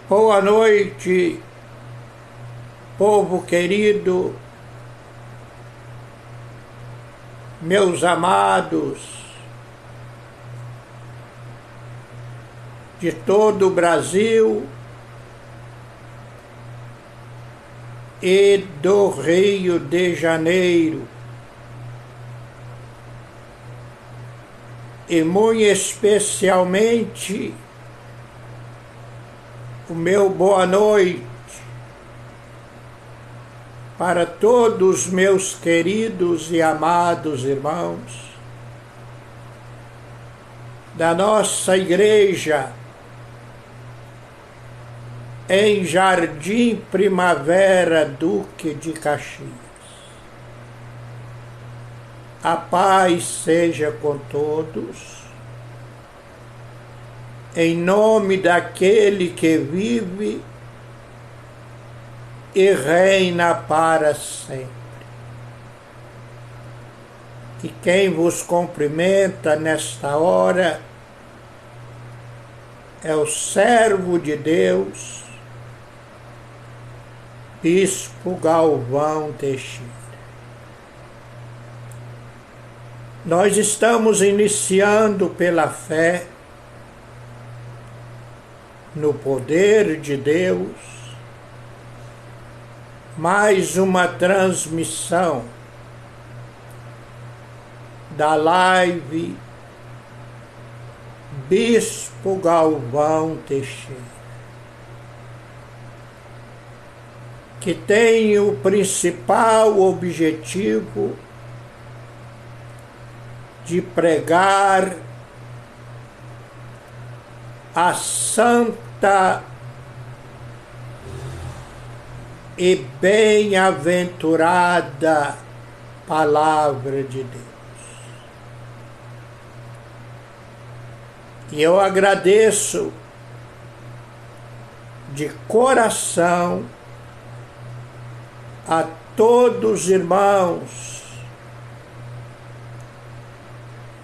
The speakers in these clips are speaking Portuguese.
Boa noite, povo querido, meus amados de todo o Brasil e do Rio de Janeiro, e muito especialmente o meu boa noite para todos meus queridos e amados irmãos da nossa igreja em Jardim Primavera, Duque de Caxias. A paz seja com todos, em nome daquele que vive e reina para sempre. E quem vos cumprimenta nesta hora é o servo de Deus, Bispo Galvão Teixeira. Nós estamos iniciando pela fé no poder de Deus mais uma transmissão da live Bispo Galvão Teixeira, que tem o principal objetivo de pregar a santa e bem-aventurada Palavra de Deus. E eu agradeço de coração a todos os irmãos,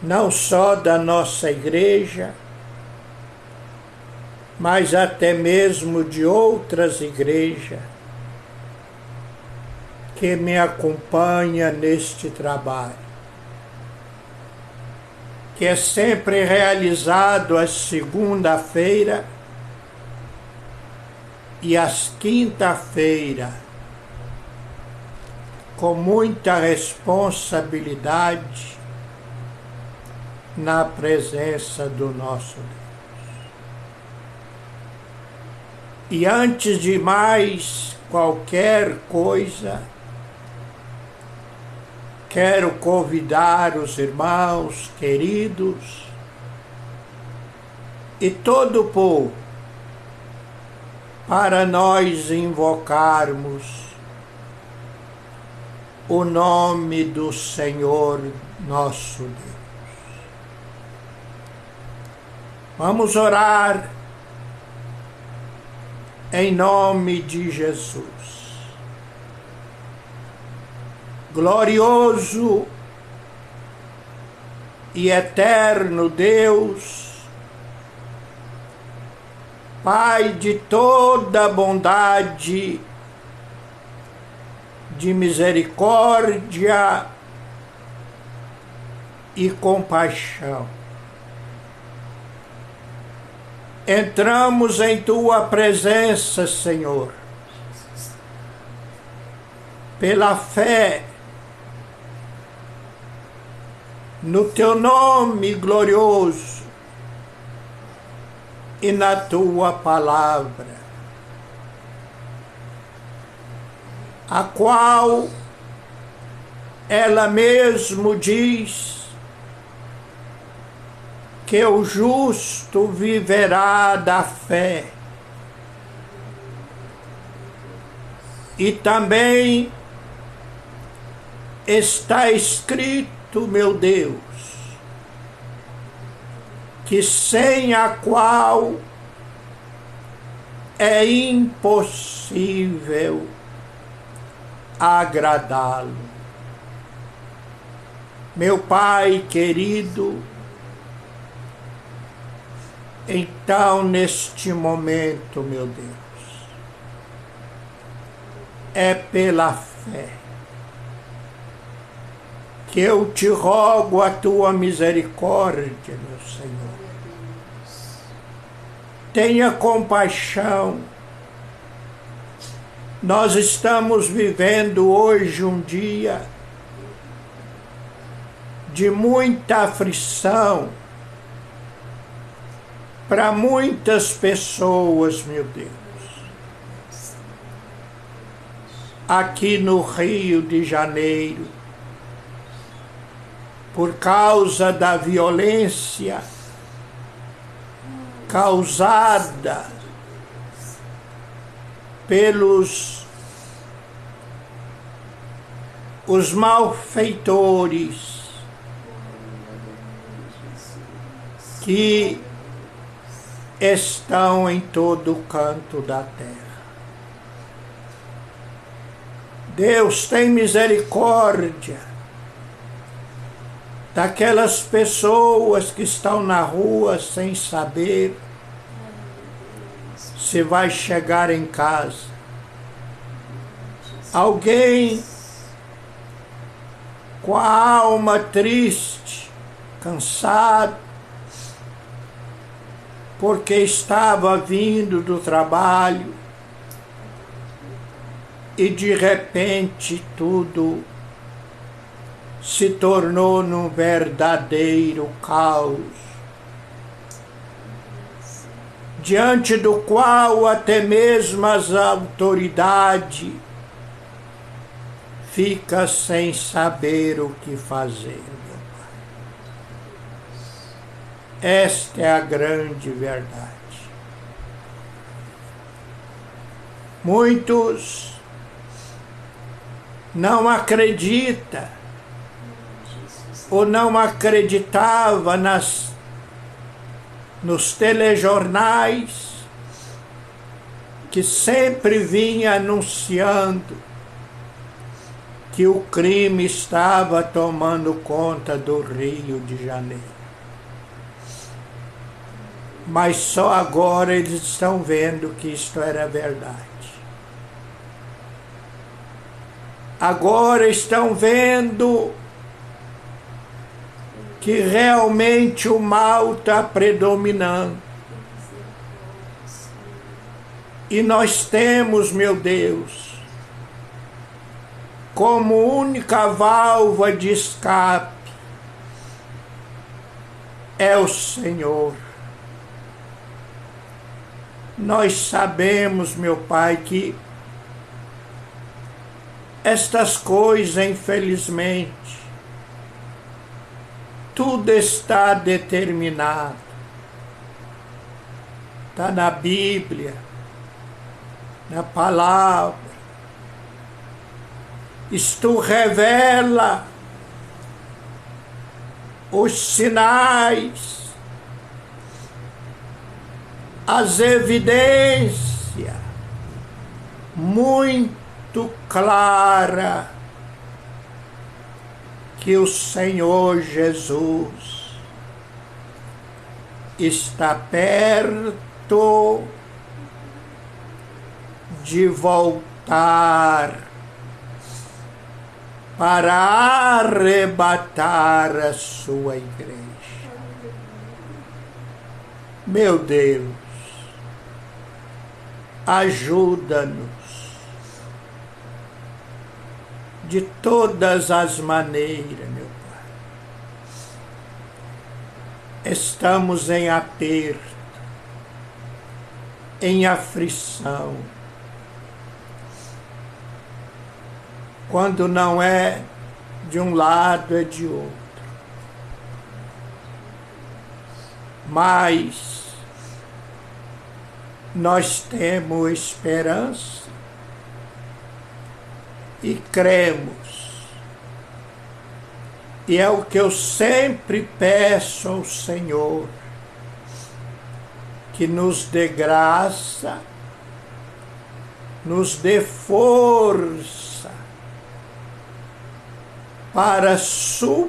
não só da nossa igreja, mas até mesmo de outras igrejas, que me acompanha neste trabalho, que é sempre realizado às segunda-feira e às quinta-feira, com muita responsabilidade na presença do nosso Deus. E antes de mais qualquer coisa, quero convidar os irmãos queridos e todo o povo para nós invocarmos o nome do Senhor nosso Deus. Vamos orar em nome de Jesus. Glorioso e eterno Deus, Pai de toda bondade, de misericórdia e compaixão, entramos em Tua presença, Senhor, pela fé no Teu nome glorioso e na Tua palavra, a qual ela mesmo diz que o justo viverá da fé. E também está escrito, meu Deus, que sem a qual é impossível agradá-lo. Meu Pai querido, Então, neste momento, meu Deus, é pela fé que eu te rogo a tua misericórdia, meu Senhor. Tenha compaixão. Nós estamos vivendo hoje um dia de muita aflição para muitas pessoas, meu Deus. Aqui no Rio de Janeiro, por causa da violência causada pelos os malfeitores que estão em todo o canto da terra. Deus tem misericórdia daquelas pessoas que estão na rua sem saber se vai chegar em casa. Alguém com a alma triste, cansado, porque estava vindo do trabalho e de repente tudo se tornou num verdadeiro caos, diante do qual até mesmo as autoridades ficam sem saber o que fazer, meu Pai. Esta é a grande verdade. Muitos não acreditam ou não acreditava nos telejornais que sempre vinha anunciando que o crime estava tomando conta do Rio de Janeiro. Mas só agora eles estão vendo que isto era verdade. Agora estão vendo que realmente o mal está predominando. E nós temos, meu Deus, como única válvula de escape é o Senhor. Nós sabemos, meu Pai, que estas coisas, infelizmente, tudo está determinado. Está na Bíblia, na palavra. Isto revela os sinais, as evidências muito claras que o Senhor Jesus está perto de voltar para arrebatar a sua igreja. Meu Deus, ajuda-nos de todas as maneiras, meu Pai. Estamos em aperto, em aflição. Quando não é de um lado, é de outro. Mas nós temos esperança e cremos. E é o que eu sempre peço ao Senhor, que nos dê graça, nos dê força para suportar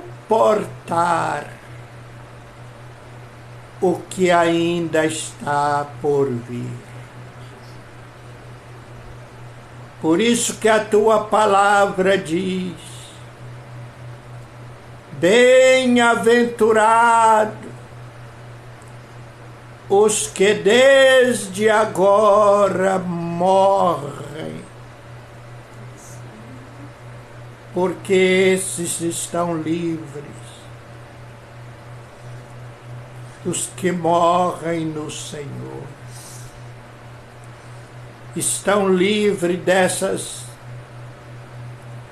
o que ainda está por vir. Por isso que a tua palavra diz: bem-aventurado os que desde agora morrem, porque esses estão livres, os que morrem no Senhor. Estão livres dessas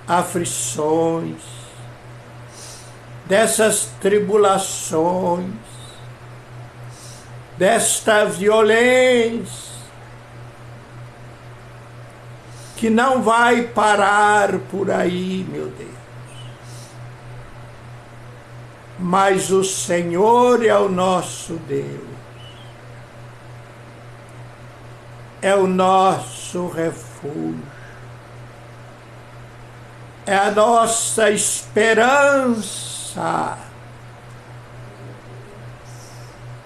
aflições, dessas tribulações, desta violência, que não vai parar por aí, meu Deus. Mas o Senhor é o nosso Deus, é o nosso refúgio, é a nossa esperança,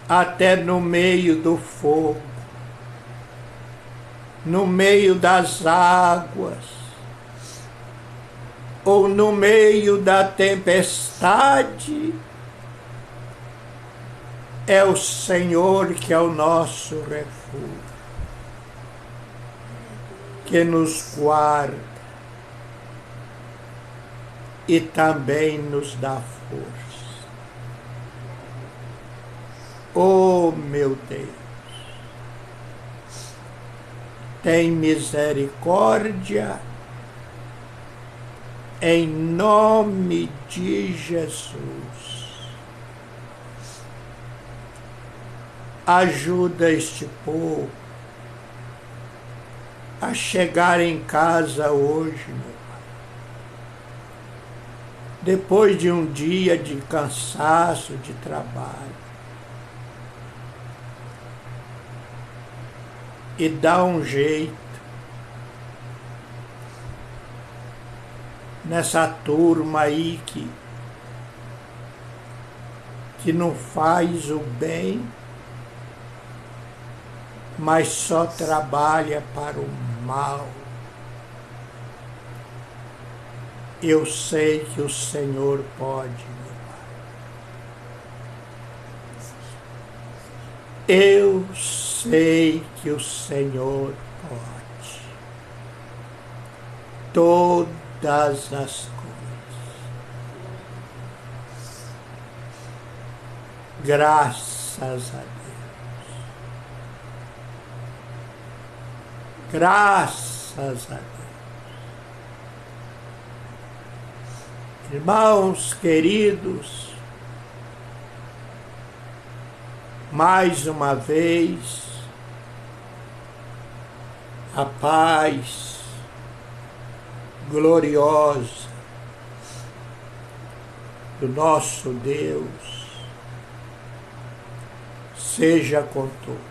até no meio do fogo, no meio das águas, ou no meio da tempestade. É o Senhor que é o nosso refúgio, que nos guarda e também nos dá força. Oh, meu Deus, tem misericórdia em nome de Jesus. Ajuda este povo a chegar em casa hoje, meu Pai. Depois de um dia de cansaço, de trabalho. E dá um jeito nessa turma aí que não faz o bem, mas só trabalha para o mal. Eu sei que o Senhor pode, meu Pai. Eu sei que o Senhor pode todas as coisas. Graças a Deus. Graças a Deus. Irmãos queridos, mais uma vez, a paz gloriosa do nosso Deus seja com todos.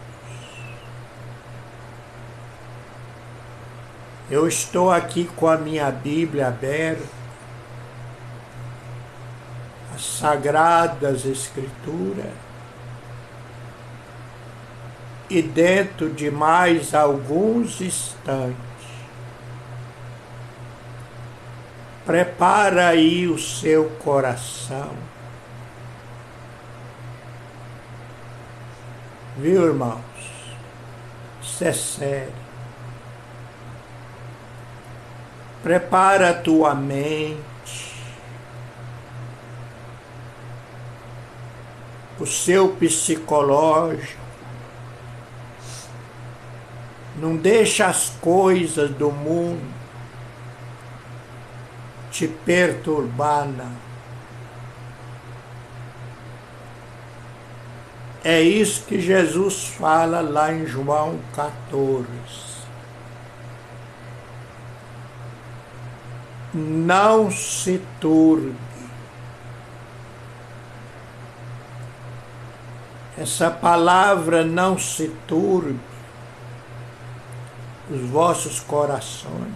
Eu estou aqui com a minha Bíblia aberta, as Sagradas Escrituras, e dentro de mais alguns instantes, prepara aí o seu coração. Viu, irmãos? Isso é sério. Prepara a tua mente, o seu psicológico. Não deixa as coisas do mundo te perturbar, não. É isso que Jesus fala lá em João 14. Não se turbe. Essa palavra não se turbe os vossos corações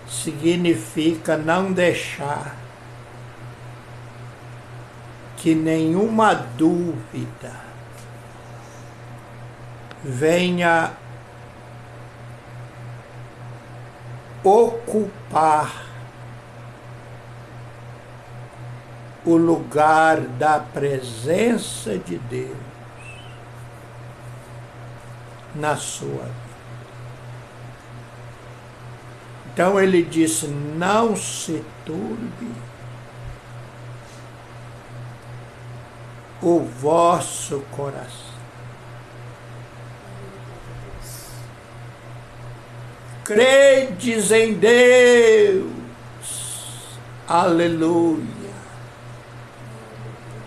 significa não deixar que nenhuma dúvida venha ocupar o lugar da presença de Deus na sua vida. Então ele disse: não se turbe o vosso coração. Credes em Deus. Aleluia.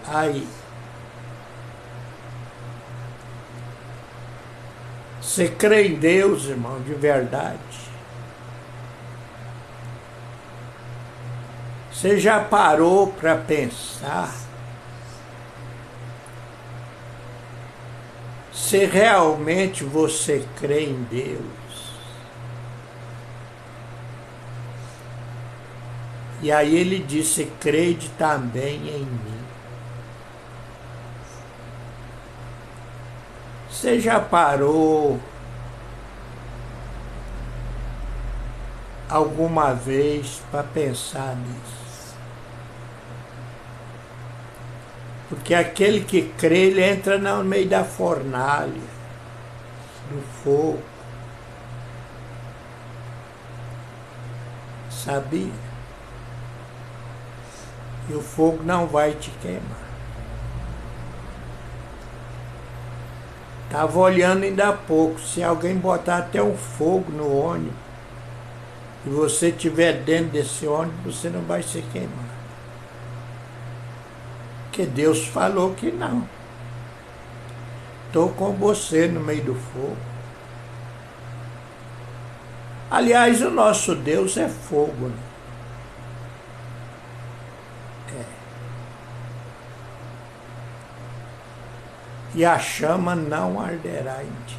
Aí. Você crê em Deus, irmão, de verdade? Você já parou para pensar se realmente você crê em Deus? E aí ele disse: crede também em mim. Você já parou alguma vez para pensar nisso? Porque aquele que crê, ele entra no meio da fornalha, do fogo. Sabia? E o fogo não vai te queimar. Estava olhando ainda há pouco, se alguém botar até um fogo no ônibus, e você estiver dentro desse ônibus, você não vai se queimar. Porque Deus falou que não. Estou com você no meio do fogo. Aliás, o nosso Deus é fogo, né? E a chama não arderá em ti.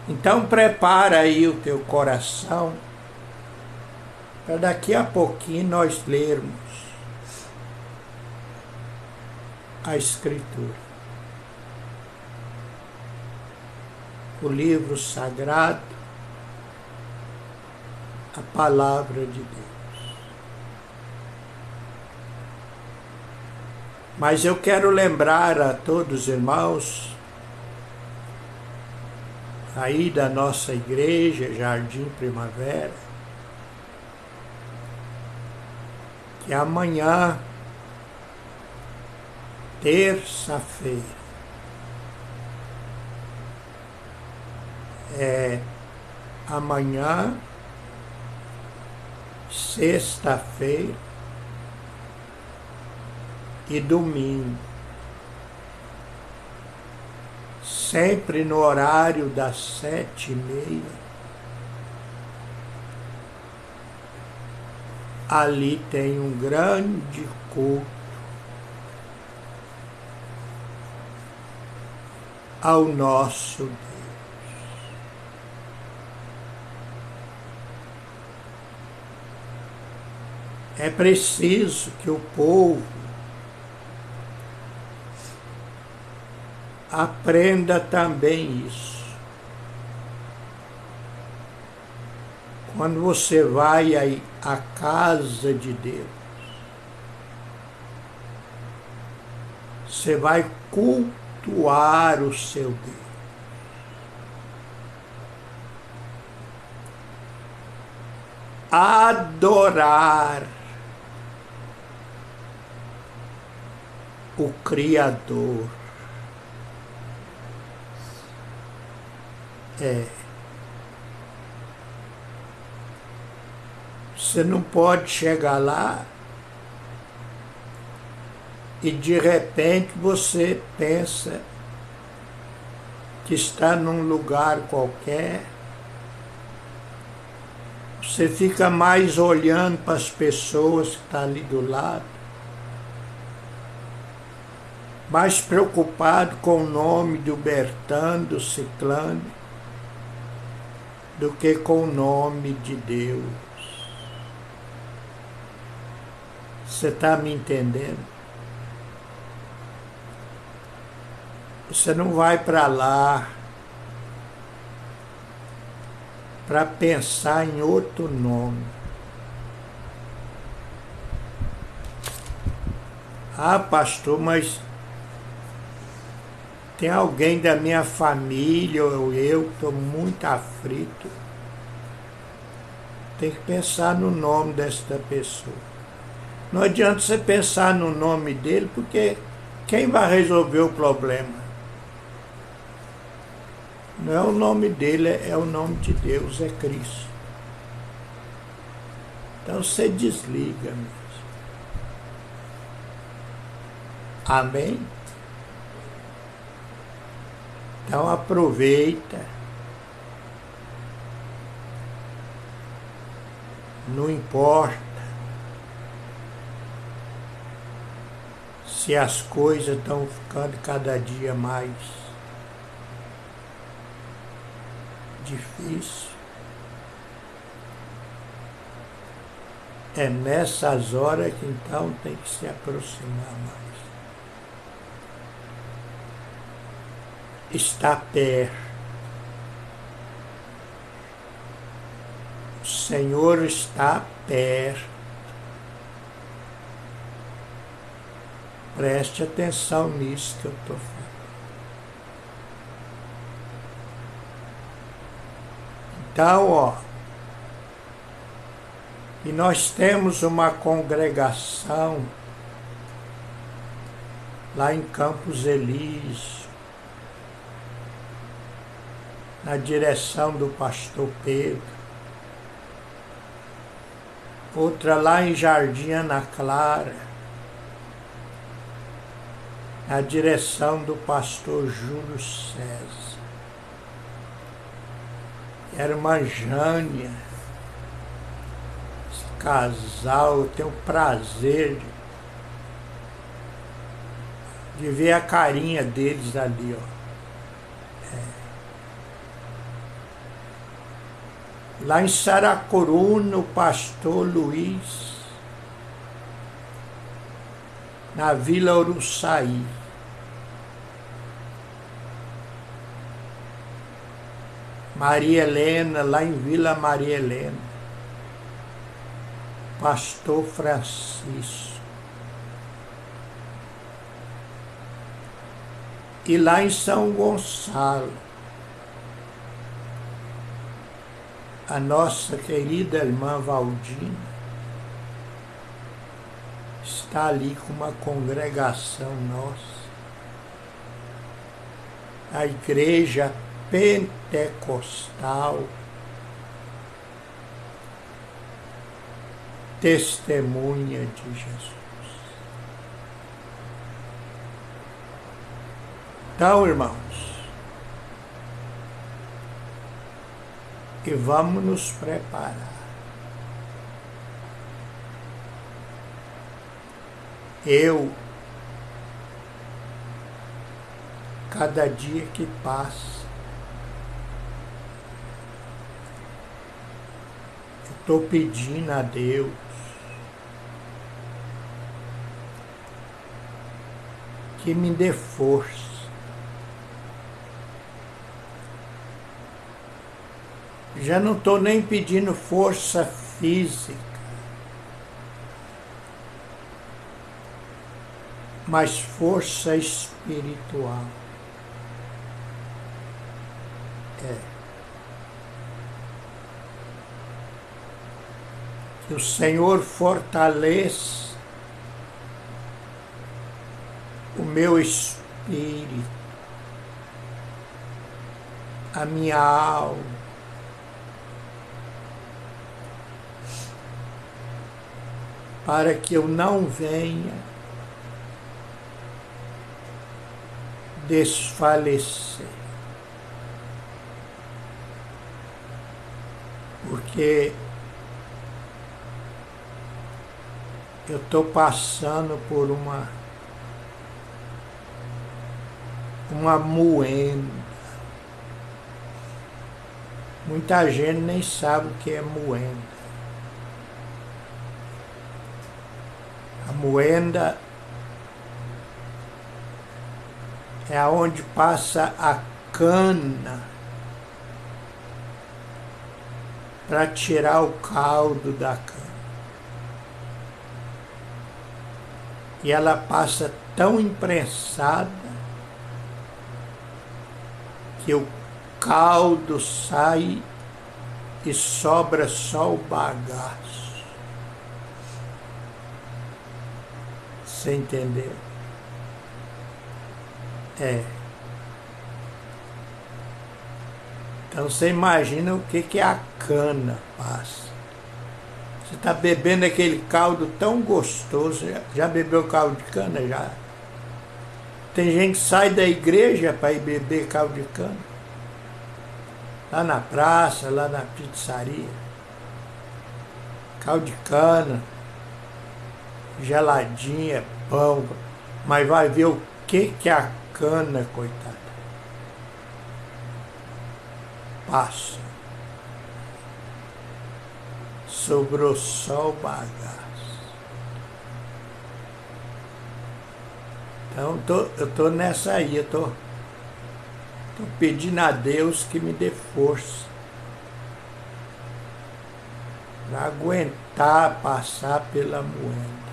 Então prepara aí o teu coração para daqui a pouquinho nós lermos a Escritura. O livro sagrado, a palavra de Deus. Mas eu quero lembrar a todos os irmãos aí da nossa igreja, Jardim Primavera, que amanhã, terça-feira, amanhã, sexta-feira e domingo, sempre no horário das 7h30, ali tem um grande culto ao nosso Deus. É preciso que o povo aprenda também isso. Quando você vai à casa de Deus, você vai cultuar o seu Deus. Adorar o Criador. Você não pode chegar lá e de repente você pensa que está num lugar qualquer. Você fica mais olhando para as pessoas que estão ali do lado, mais preocupado com o nome do Bertano, do Ciclano, do que com o nome de Deus. Você está me entendendo? Você não vai para lá para pensar em outro nome. Ah, pastor, mas tem alguém da minha família ou eu que estou muito aflito. Tem que pensar no nome desta pessoa. Não adianta você pensar no nome dele, porque quem vai resolver o problema? Não é o nome dele, é o nome de Deus, é Cristo. Então você desliga mesmo. Amém? Então aproveita. Não importa se as coisas estão ficando cada dia mais difícil. É nessas horas que então tem que se aproximar mais. Está perto. O Senhor está perto. Preste atenção nisso que eu estou falando. Então, ó, e nós temos uma congregação lá em Campos Elíseos, na direção do pastor Pedro, outra lá em Jardim Ana Clara, na direção do pastor Júlio César. Irmã Jânia, esse casal, eu tenho o prazer de ver a carinha deles ali, ó. Lá em Saracuruna, o pastor Luiz, na Vila Uruçaí. Maria Helena, lá em Vila Maria Helena. Pastor Francisco. E lá em São Gonçalo, a nossa querida irmã Valdina está ali com uma congregação nossa, a Igreja Pentecostal Testemunha de Jesus. Então, irmãos, e vamos nos preparar. Cada dia que passa, estou pedindo a Deus que me dê força. Já não estou nem pedindo força física, mas força espiritual. Que o Senhor fortaleça o meu espírito, a minha alma, para que eu não venha desfalecer. Porque eu estou passando por uma moenda. Muita gente nem sabe o que é moenda. A moenda é aonde passa a cana para tirar o caldo da cana. E ela passa tão imprensada que o caldo sai e sobra só o bagaço. Você entendeu? É. Então você imagina o que a cana passa. Você está bebendo aquele caldo tão gostoso. Já bebeu caldo de cana? Já. Tem gente que sai da igreja para ir beber caldo de cana. Lá na praça, lá na pizzaria. Caldo de cana, geladinha, pão. Mas vai ver o que a cana, coitada, passa. Sobrou só o bagaço. Então eu tô nessa aí, eu tô pedindo a Deus que me dê força para aguentar passar pela moenda.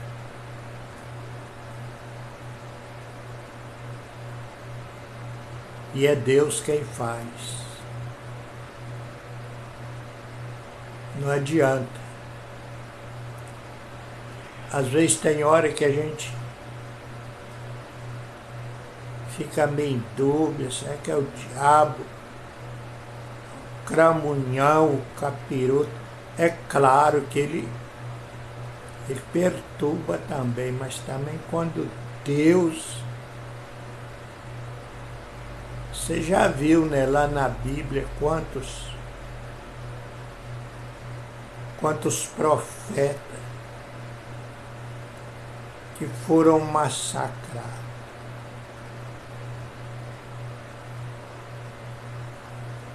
E é Deus quem faz. Não adianta. Às vezes tem hora que a gente fica meio em dúvida, será que é o diabo, o cramunhão, o capiroto? É claro que ele perturba também, mas também quando Deus... Você já viu, né, lá na Bíblia quantos profetas que foram massacrados.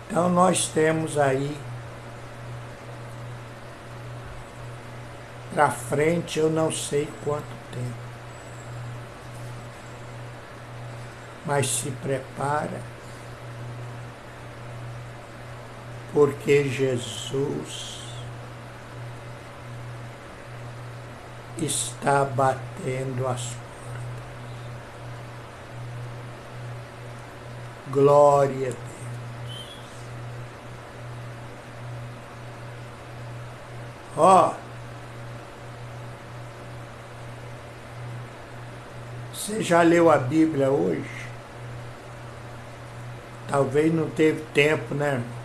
Então nós temos aí para frente, eu não sei quanto tempo, mas se prepara, porque Jesus está batendo as portas. Glória a Deus. Ó, você já leu a Bíblia hoje? Talvez não teve tempo, né, irmão?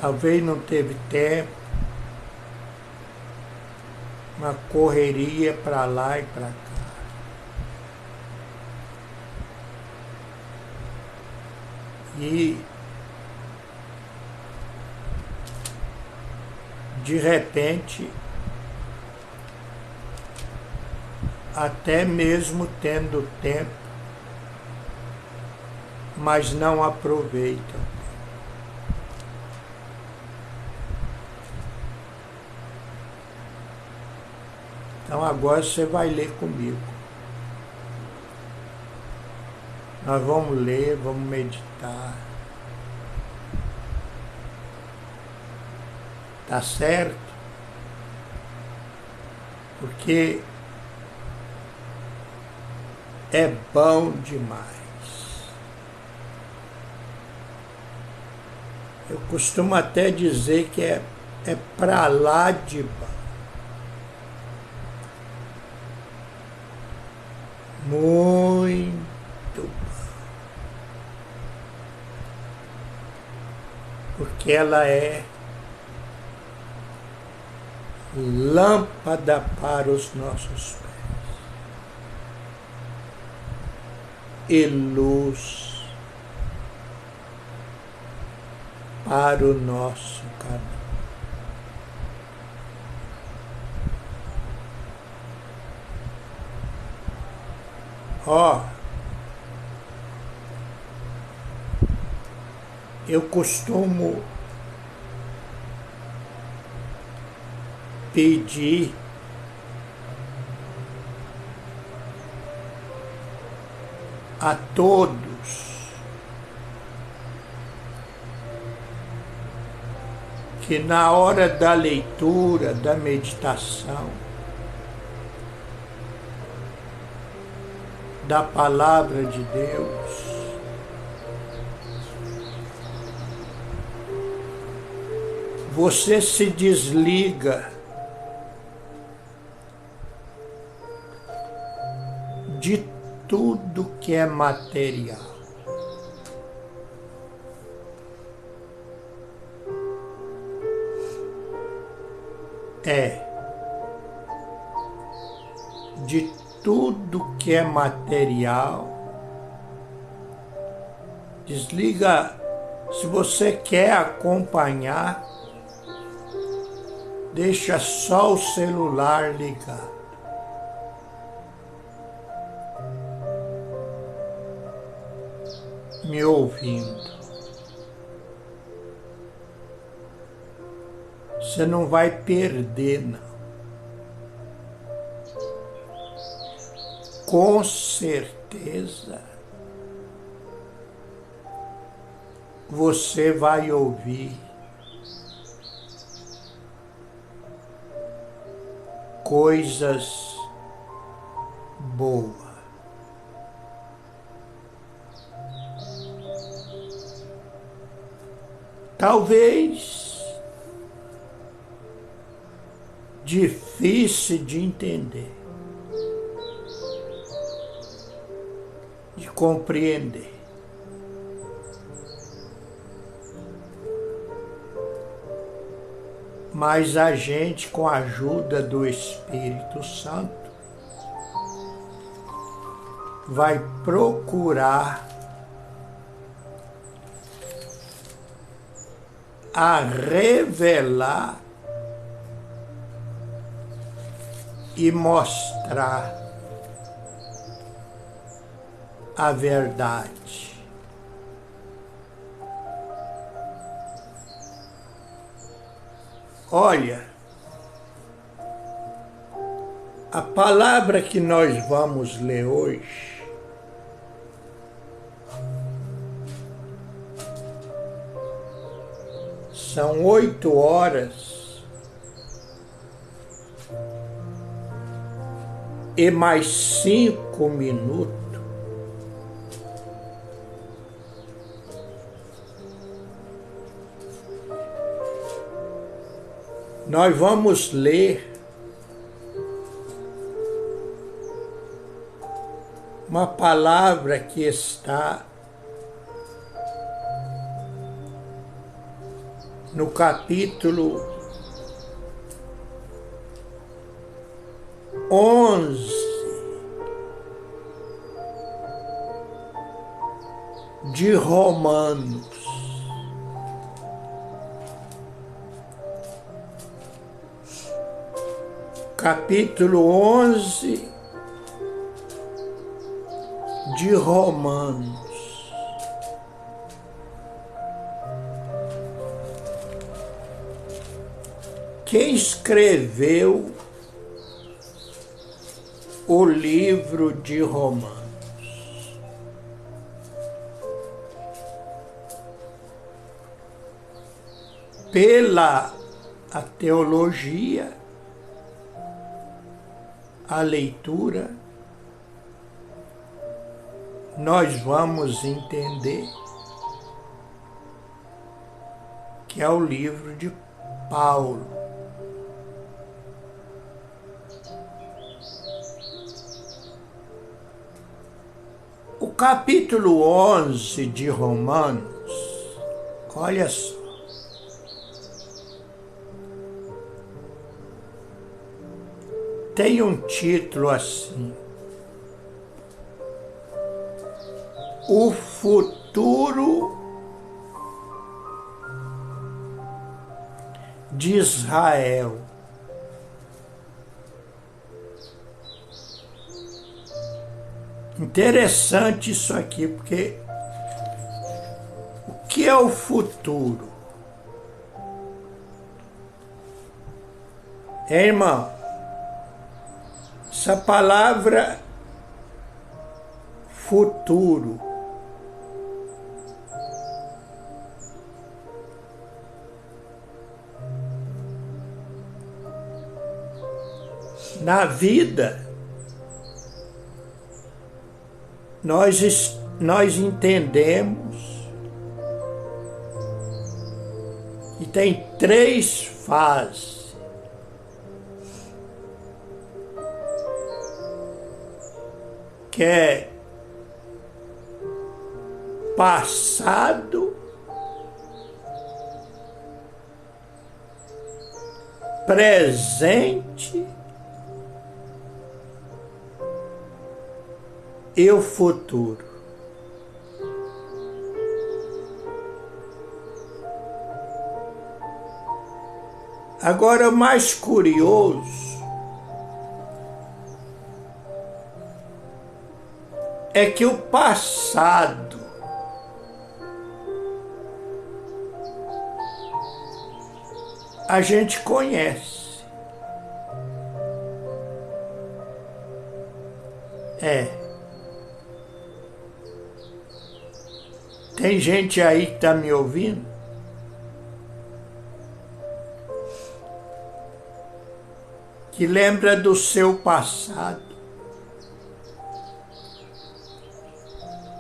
Talvez não teve tempo. Uma correria para lá e para cá. E de repente, até mesmo tendo tempo, mas não aproveitam. Então agora você vai ler comigo. Nós vamos ler, vamos meditar. Tá certo? Porque é bom demais. Eu costumo até dizer que é pra lá de bom. Muito bom. Porque ela é lâmpada para os nossos pés e luz para o nosso caminho. Ó, eu costumo pedir a todos que na hora da leitura, da meditação, da palavra de Deus, você se desliga de tudo que é material. De tudo que é material. Desliga. Se você quer acompanhar, deixa só o celular ligado. Me ouvindo. Você não vai perder, não. Com certeza você vai ouvir coisas boas. Talvez difícil de entender, de compreender. Mas a gente, com a ajuda do Espírito Santo, vai procurar a revelar e mostrar a verdade. Olha, a palavra que nós vamos ler hoje são 8 horas e mais 5 minutos. Nós vamos ler uma palavra que está no capítulo 11 de Romanos. Capítulo 11 de Romanos. Quem escreveu o livro de Romanos? Pela a teologia, a leitura, nós vamos entender que é o livro de Paulo. O capítulo 11 de Romanos, olha só, tem um título assim: O futuro de Israel. Interessante isso aqui, porque o que é o futuro? Irmão, essa palavra futuro na vida nós entendemos que tem 3 fases. Que é passado, presente e o futuro. Agora, o mais curioso é que o passado a gente conhece. Tem gente aí que está me ouvindo que lembra do seu passado.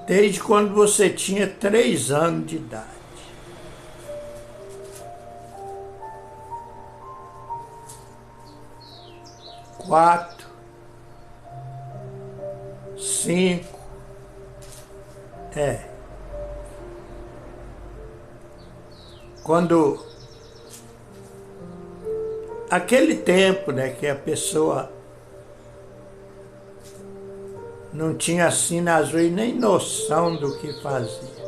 Desde quando você tinha 3 anos de idade. Quatro, 5, Quando aquele tempo, né, que a pessoa não tinha assim, às vezes, nem noção do que fazia.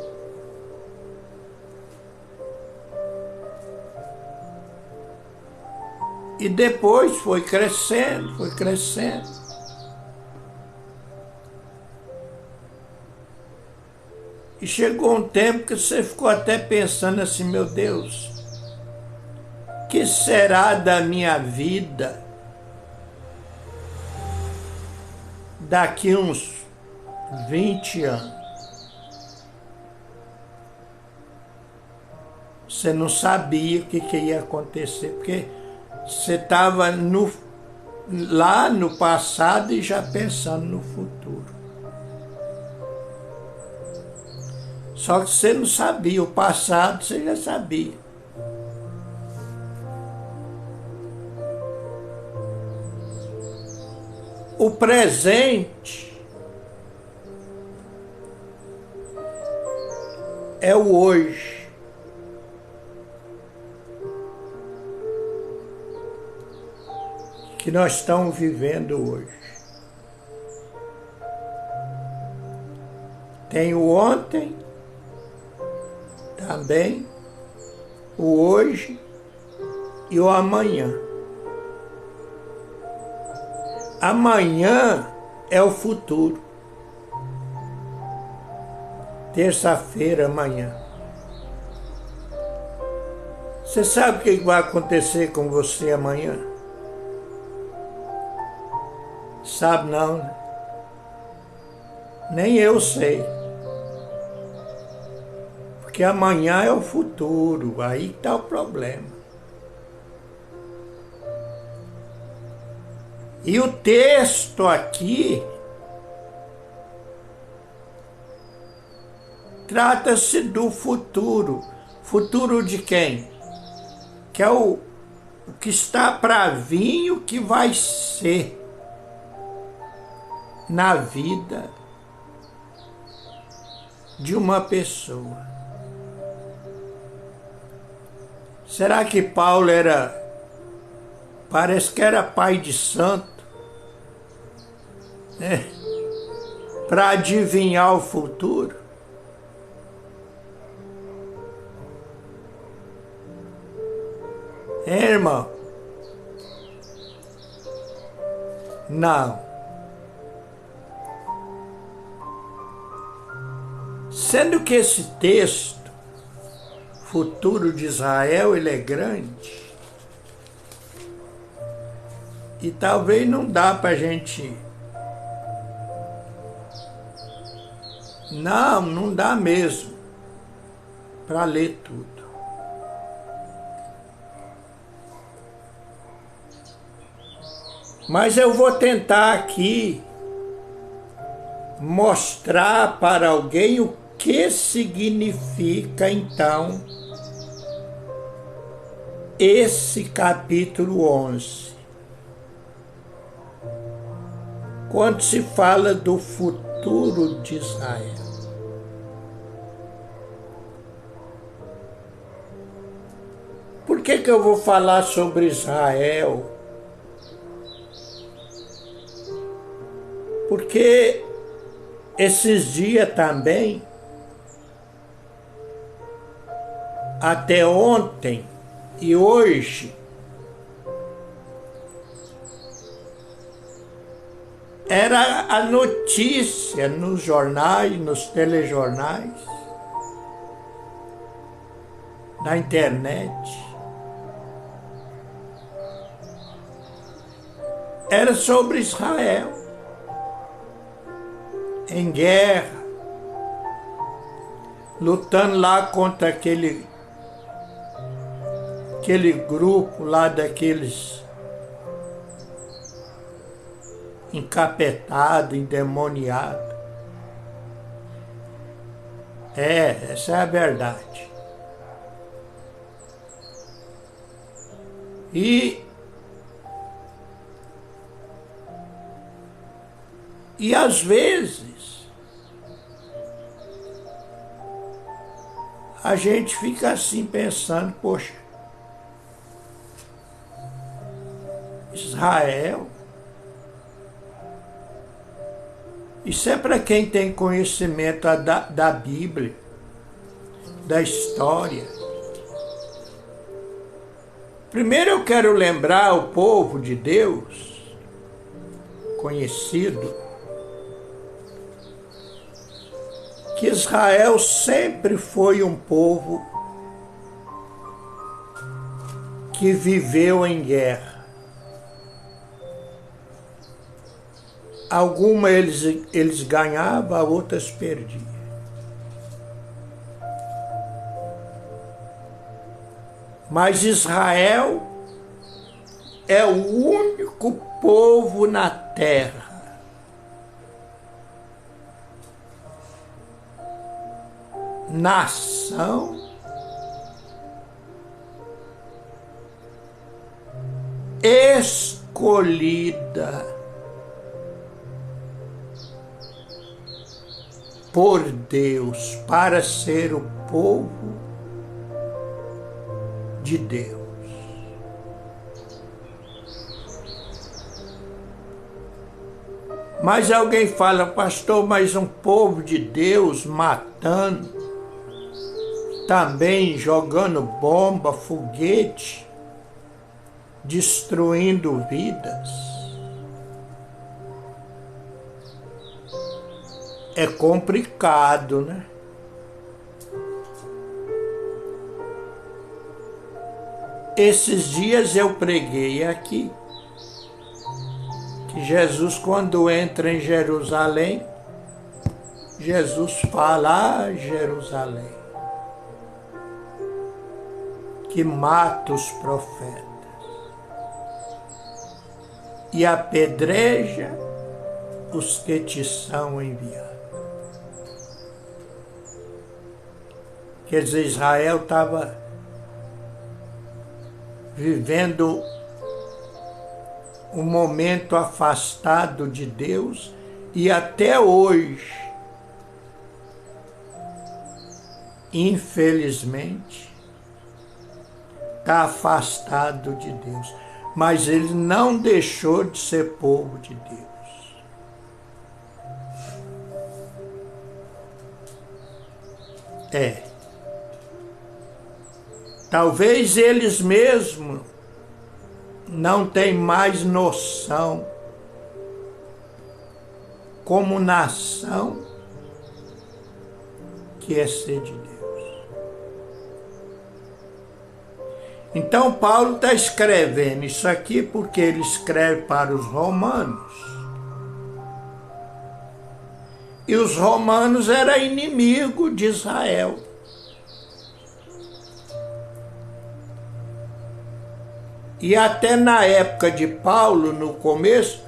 E depois foi crescendo, foi crescendo. E chegou um tempo que você ficou até pensando assim, meu Deus, o que será da minha vida daqui uns 20 anos? Você não sabia o que ia acontecer, porque você estava lá no passado e já pensando no futuro. Só que você não sabia, o passado você já sabia. O presente é o hoje. Que nós estamos vivendo hoje. Tem o ontem, também, o hoje e o amanhã. Amanhã é o futuro. Terça-feira, amanhã. Você sabe o que vai acontecer com você amanhã? Sabe não, né? Nem eu sei. Porque amanhã é o futuro, aí está o problema. E o texto aqui trata-se do futuro. Futuro de quem? Que é o que está para vir, o que vai ser na vida de uma pessoa. Será que Paulo parece que era pai de santo, né? Para adivinhar o futuro? Irmão? Não. Sendo que esse texto, futuro de Israel, ele é grande. E talvez não dá para a gente... Não dá mesmo para ler tudo. Mas eu vou tentar aqui mostrar para alguém o que significa, então, esse capítulo 11. Quando se fala do futuro de Israel. Por que eu vou falar sobre Israel? Porque esses dias também, até ontem e hoje, era a notícia nos jornais, nos telejornais, na internet. Era sobre Israel, em guerra, lutando lá contra aquele grupo lá daqueles encapetado, endemoniado. Essa é a verdade. E às vezes a gente fica assim pensando, poxa, Israel, isso é para quem tem conhecimento da Bíblia, da história. Primeiro eu quero lembrar o povo de Deus, conhecido, que Israel sempre foi um povo que viveu em guerra. Algumas eles ganhavam, outras perdiam. Mas Israel é o único povo na terra nação escolhida por Deus para ser o povo de Deus. Mas alguém fala, pastor, mas um povo de Deus matando, também jogando bomba, foguete, destruindo vidas. É complicado, né? Esses dias eu preguei aqui que Jesus, quando entra em Jerusalém, Jesus fala, Jerusalém, que mata os profetas e apedreja os que te são enviados. Quer dizer, Israel estava vivendo um momento afastado de Deus e até hoje, infelizmente, está afastado de Deus. Mas ele não deixou de ser povo de Deus. Talvez eles mesmos não tenham mais noção como nação que é ser de Deus. Então Paulo está escrevendo isso aqui porque ele escreve para os romanos. E os romanos eram inimigos de Israel. E até na época de Paulo, no começo,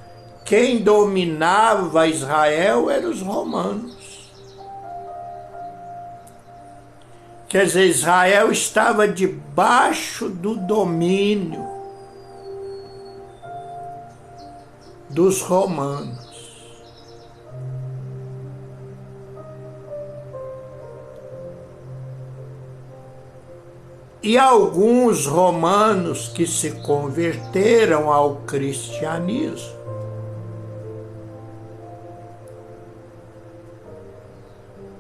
quem dominava Israel eram os romanos. Quer dizer, Israel estava debaixo do domínio dos romanos. E alguns romanos que se converteram ao cristianismo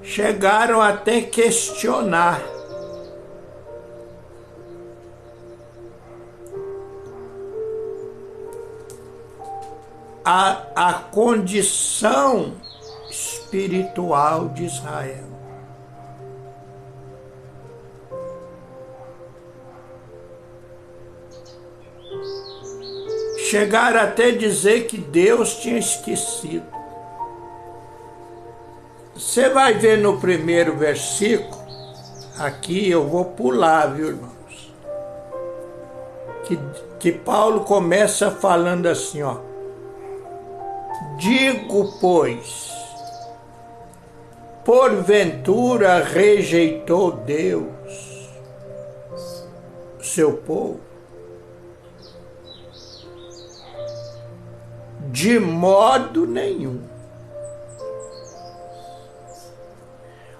chegaram até questionar a condição espiritual de Israel. Chegaram até dizer que Deus tinha esquecido. Você vai ver no primeiro versículo, aqui eu vou pular, viu, irmãos? Que Paulo começa falando assim, ó. Digo, pois, porventura rejeitou Deus seu povo? De modo nenhum.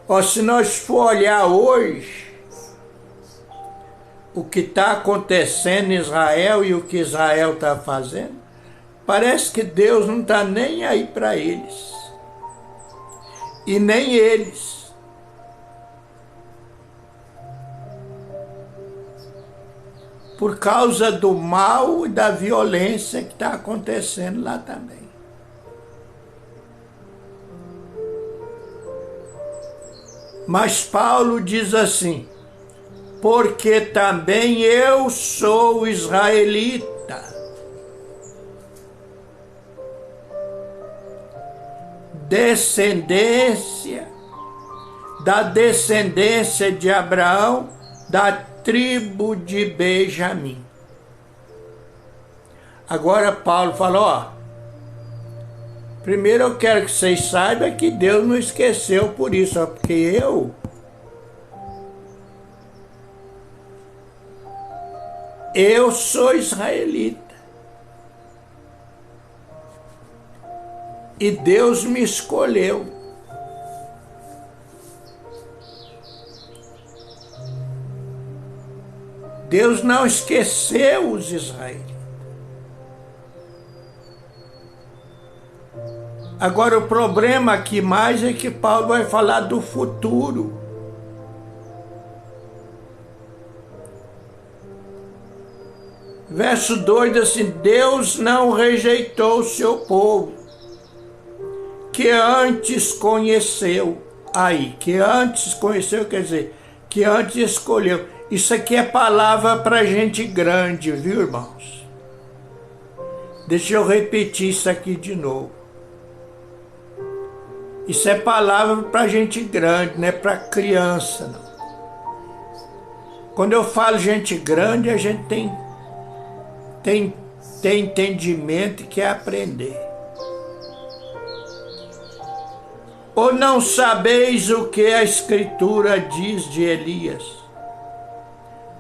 Ó, se nós for olhar hoje o que está acontecendo em Israel e o que Israel está fazendo, parece que Deus não está nem aí para eles. E nem eles. Por causa do mal e da violência que está acontecendo lá também. Mas Paulo diz assim, porque também eu sou israelita, da descendência de Abraão, da tribo de Benjamim. Agora Paulo falou, ó, primeiro eu quero que vocês saibam que Deus não esqueceu por isso, ó, porque eu sou israelita. E Deus me escolheu. Deus não esqueceu os israelitas. Agora o problema aqui mais é que Paulo vai falar do futuro. Verso 2 diz assim, Deus não rejeitou o seu povo, que antes conheceu. Aí, que antes conheceu, quer dizer, que antes escolheu. Isso aqui é palavra para gente grande, viu, irmãos? Deixa eu repetir isso aqui de novo. Isso é palavra para gente grande, não é para criança, não. Quando eu falo gente grande, a gente tem entendimento e quer aprender. Ou não sabeis o que a Escritura diz de Elias?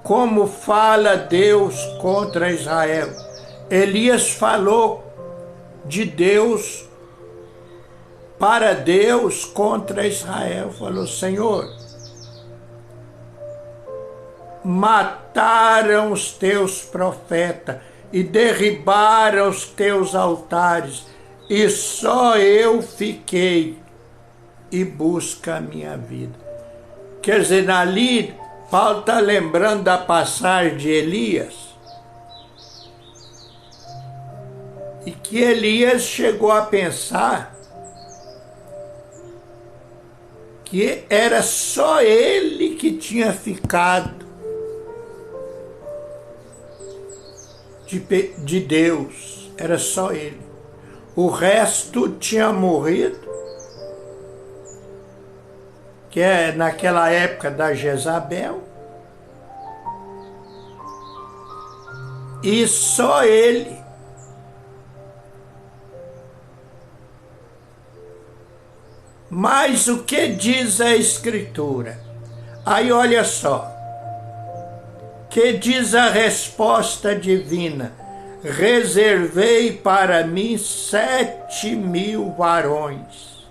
Como fala Deus contra Israel? Elias falou de Deus para Deus contra Israel. Falou, Senhor, mataram os teus profetas e derribaram os teus altares, e só eu fiquei e busco a minha vida. Quer dizer, ali Paulo está lembrando da passagem de Elias, e que Elias chegou a pensar que era só ele que tinha ficado de Deus, era só ele. O resto tinha morrido, que é naquela época da Jezabel, e só ele. Mas o que diz a Escritura? Aí olha só, que diz a resposta divina: reservei para mim 7.000 varões,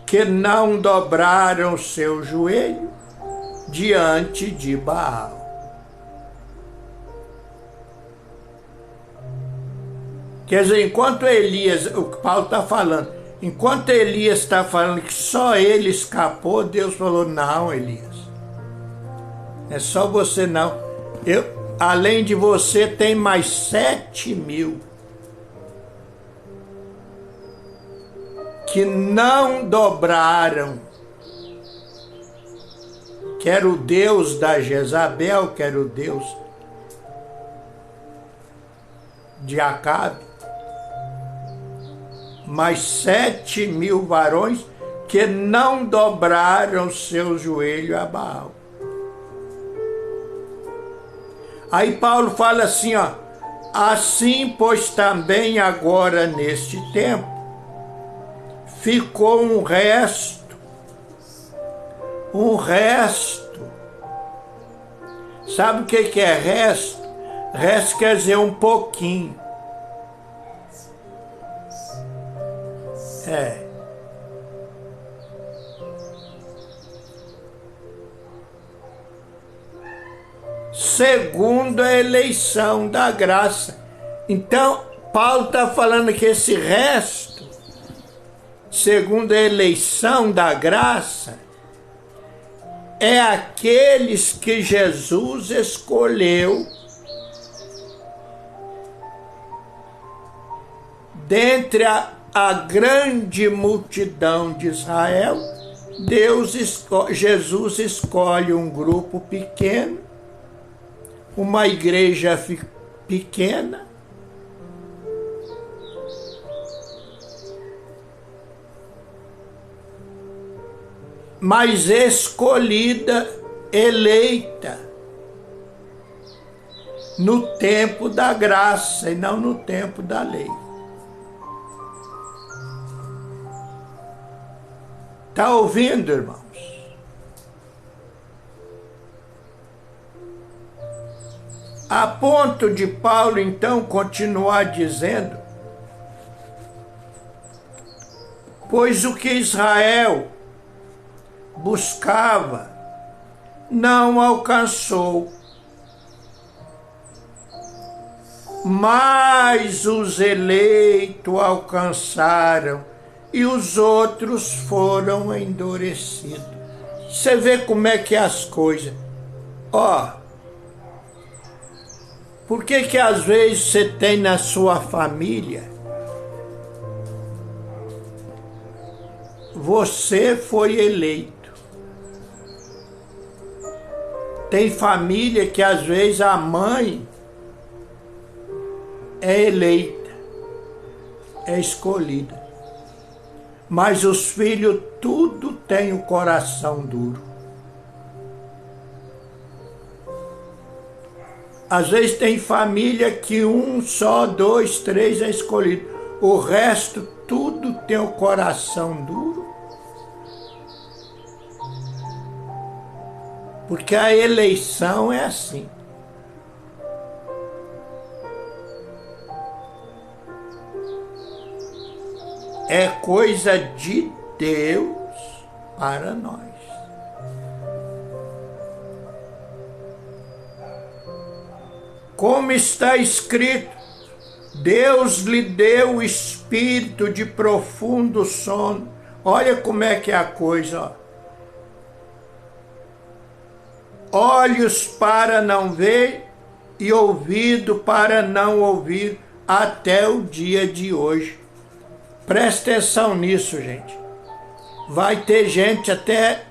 que não dobraram seu joelho diante de Baal. Quer dizer, enquanto Elias, o que Paulo está falando, enquanto Elias está falando que só ele escapou, Deus falou: não, Elias, é só você não. Além de você, tem mais 7.000 que não dobraram. Quer o Deus da Jezabel, quer o Deus de Acabe. Mais 7.000 varões que não dobraram seu joelho a Baal. Aí Paulo fala assim, ó: assim, pois também agora neste tempo ficou um resto. Sabe o que é resto? Resto quer dizer um pouquinho. Segundo a eleição da graça. Então, Paulo está falando que esse resto, segundo a eleição da graça, é aqueles que Jesus escolheu dentre a grande multidão de Israel. Jesus escolhe um grupo pequeno, uma igreja pequena, mas escolhida, eleita, no tempo da graça e não no tempo da lei. Está ouvindo, irmãos? A ponto de Paulo, então, continuar dizendo: pois o que Israel buscava não alcançou, mas os eleitos alcançaram e os outros foram endurecidos. Você vê como é que é as coisas. Por que às vezes você tem na sua família, você foi eleito? Tem família que às vezes a mãe é eleita, é escolhida, mas os filhos tudo têm o coração duro. Às vezes tem família que um só, dois, três é escolhido. O resto tudo tem o coração duro. Porque a eleição é assim. É coisa de Deus para nós. Como está escrito, Deus lhe deu o espírito de profundo sono. Olha como é que é a coisa, olhos para não ver e ouvido para não ouvir até o dia de hoje. Presta atenção nisso, gente. Vai ter gente até...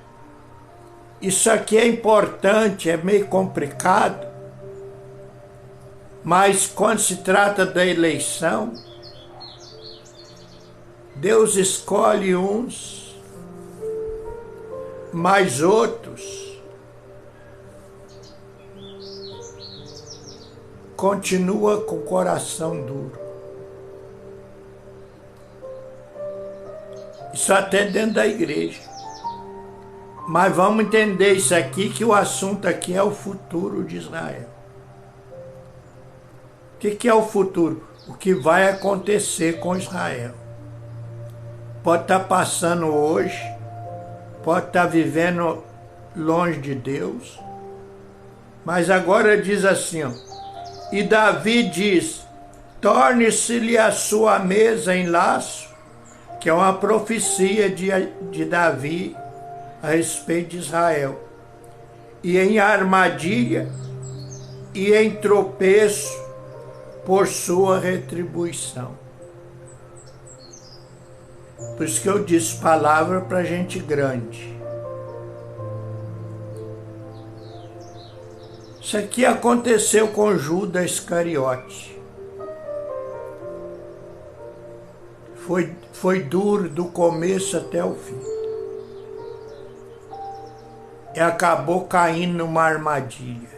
Isso aqui é importante, é meio complicado. Mas quando se trata da eleição, Deus escolhe uns, mas outros continua com o coração duro. Isso até dentro da igreja. Mas vamos entender isso aqui, que o assunto aqui é o futuro de Israel. O que é o futuro? O que vai acontecer com Israel. Pode estar passando hoje, pode estar vivendo longe de Deus, mas agora diz assim, ó, e Davi diz, torne-se-lhe a sua mesa em laço, que é uma profecia de Davi a respeito de Israel, e em armadilha e em tropeço por sua retribuição. Por isso que eu disse palavra para gente grande. Isso aqui aconteceu com Judas Iscariote. Foi duro do começo até o fim. E acabou caindo numa armadilha.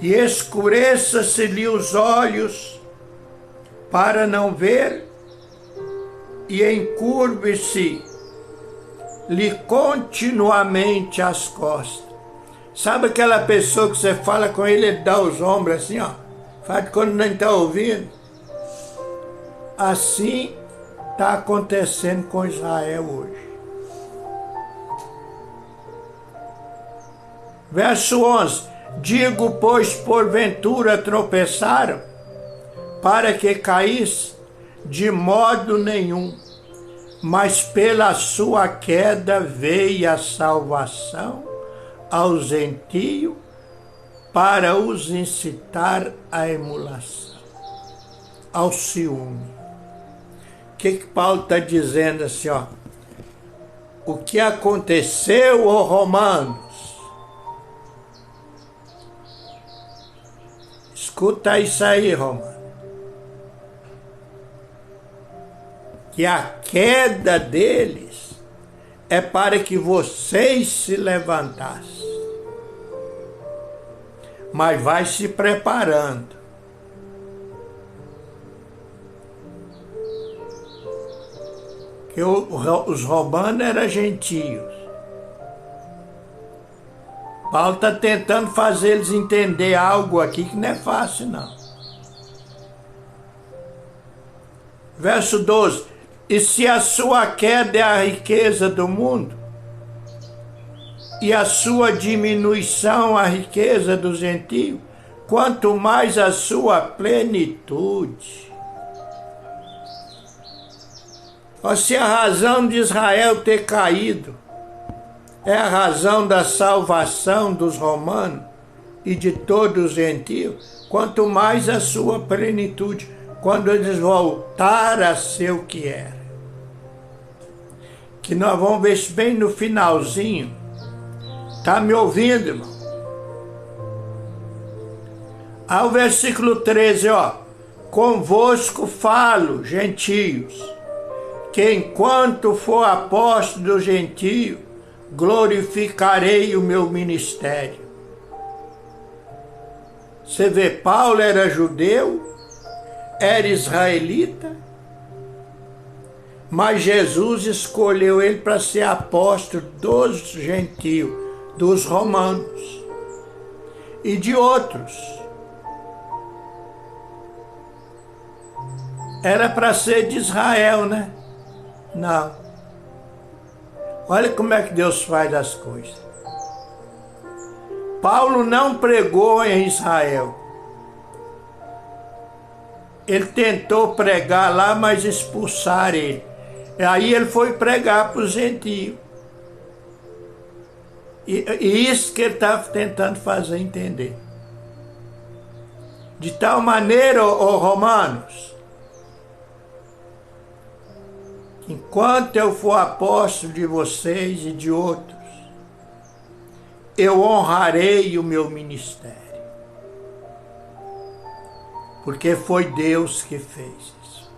E escureça-se-lhe os olhos para não ver, e encurve-se-lhe continuamente as costas. Sabe aquela pessoa que você fala com ele, ele dá os ombros assim, ó, faz quando não está ouvindo? Assim está acontecendo com Israel hoje. Verso 11. Digo, pois, porventura tropeçaram, para que caísse? De modo nenhum, mas pela sua queda veio a salvação ao gentio, para os incitar à emulação, ao ciúme. O que Paulo está dizendo assim, ó? O que aconteceu, ó Romanos? Escuta isso aí, Romano. Que a queda deles é para que vocês se levantassem. Mas vai se preparando. Que os romanos eram gentios. Paulo está tentando fazer eles entender algo aqui que não é fácil, não. Verso 12. E se a sua queda é a riqueza do mundo, e a sua diminuição a riqueza do gentio, quanto mais a sua plenitude. Ou se a razão de Israel ter caído é a razão da salvação dos romanos e de todos os gentios, quanto mais a sua plenitude, quando eles voltarem a ser o que era. Que nós vamos ver isso bem no finalzinho. Tá me ouvindo, irmão? Ao versículo 13, ó. Convosco falo, gentios, que enquanto for apóstolo do gentio, glorificarei o meu ministério. Você vê, Paulo era judeu, era israelita, mas Jesus escolheu ele para ser apóstolo dos gentios, dos romanos e de outros. Era para ser de Israel, né? Não. Olha como é que Deus faz as coisas. Paulo não pregou em Israel. Ele tentou pregar lá, mas expulsaram ele. Aí ele foi pregar para os gentios. E isso que ele estava tentando fazer entender. De tal maneira, ó romanos, enquanto eu for apóstolo de vocês e de outros, eu honrarei o meu ministério. Porque foi Deus que fez isso.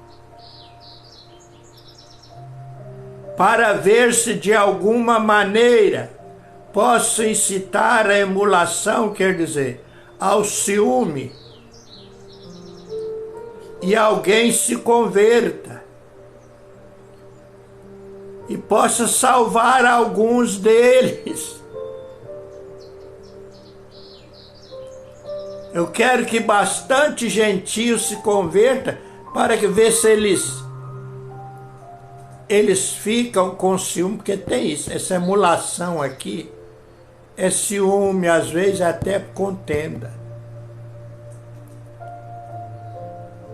Para ver se de alguma maneira posso incitar a emulação, quer dizer, ao ciúme, e alguém se converta e possa salvar alguns deles. Eu quero que bastante gentios se converta para que ver se eles ficam com ciúme, porque tem isso, essa emulação aqui é ciúme, às vezes até contenda.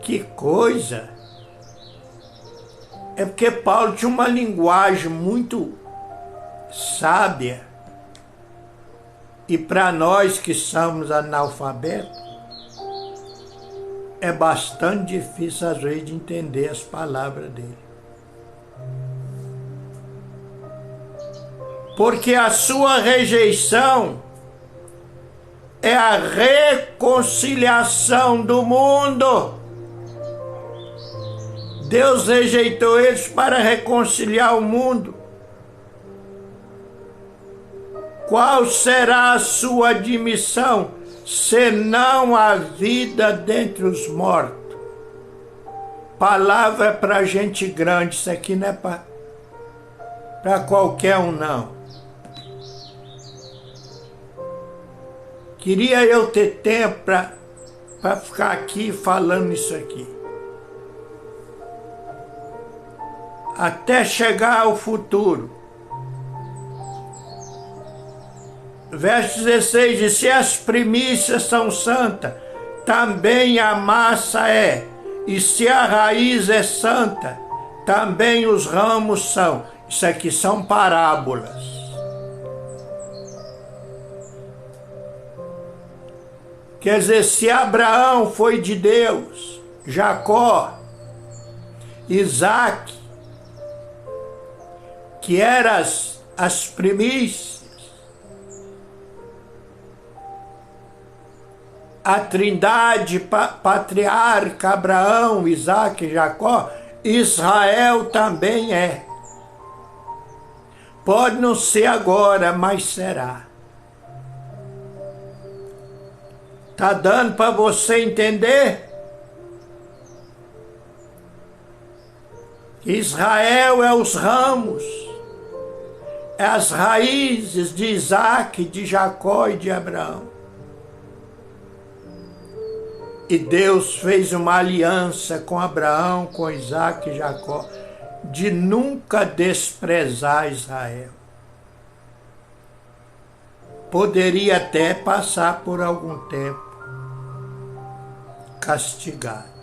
Que coisa! É porque Paulo tinha uma linguagem muito sábia, e para nós que somos analfabetos, é bastante difícil às vezes de entender as palavras dele. Porque a sua rejeição é a reconciliação do mundo. Deus rejeitou eles para reconciliar o mundo. Qual será a sua admissão, senão a vida dentre os mortos? Palavra para gente grande, isso aqui não é para qualquer um, não. Queria eu ter tempo para ficar aqui falando isso aqui. Até chegar ao futuro. Verso 16 diz: se as primícias são santas, também a massa é. E se a raiz é santa, também os ramos são. Isso aqui são parábolas. Quer dizer, se Abraão foi de Deus, Jacó, Isaac, que eram as primícias, a trindade patriarca, Abraão, Isaac e Jacó, Israel também é. Pode não ser agora, mas será. Tá dando para você entender? Israel é os ramos, é as raízes de Isaac, de Jacó e de Abraão. E Deus fez uma aliança com Abraão, com Isaac e Jacó, de nunca desprezar Israel. Poderia até passar por algum tempo castigado.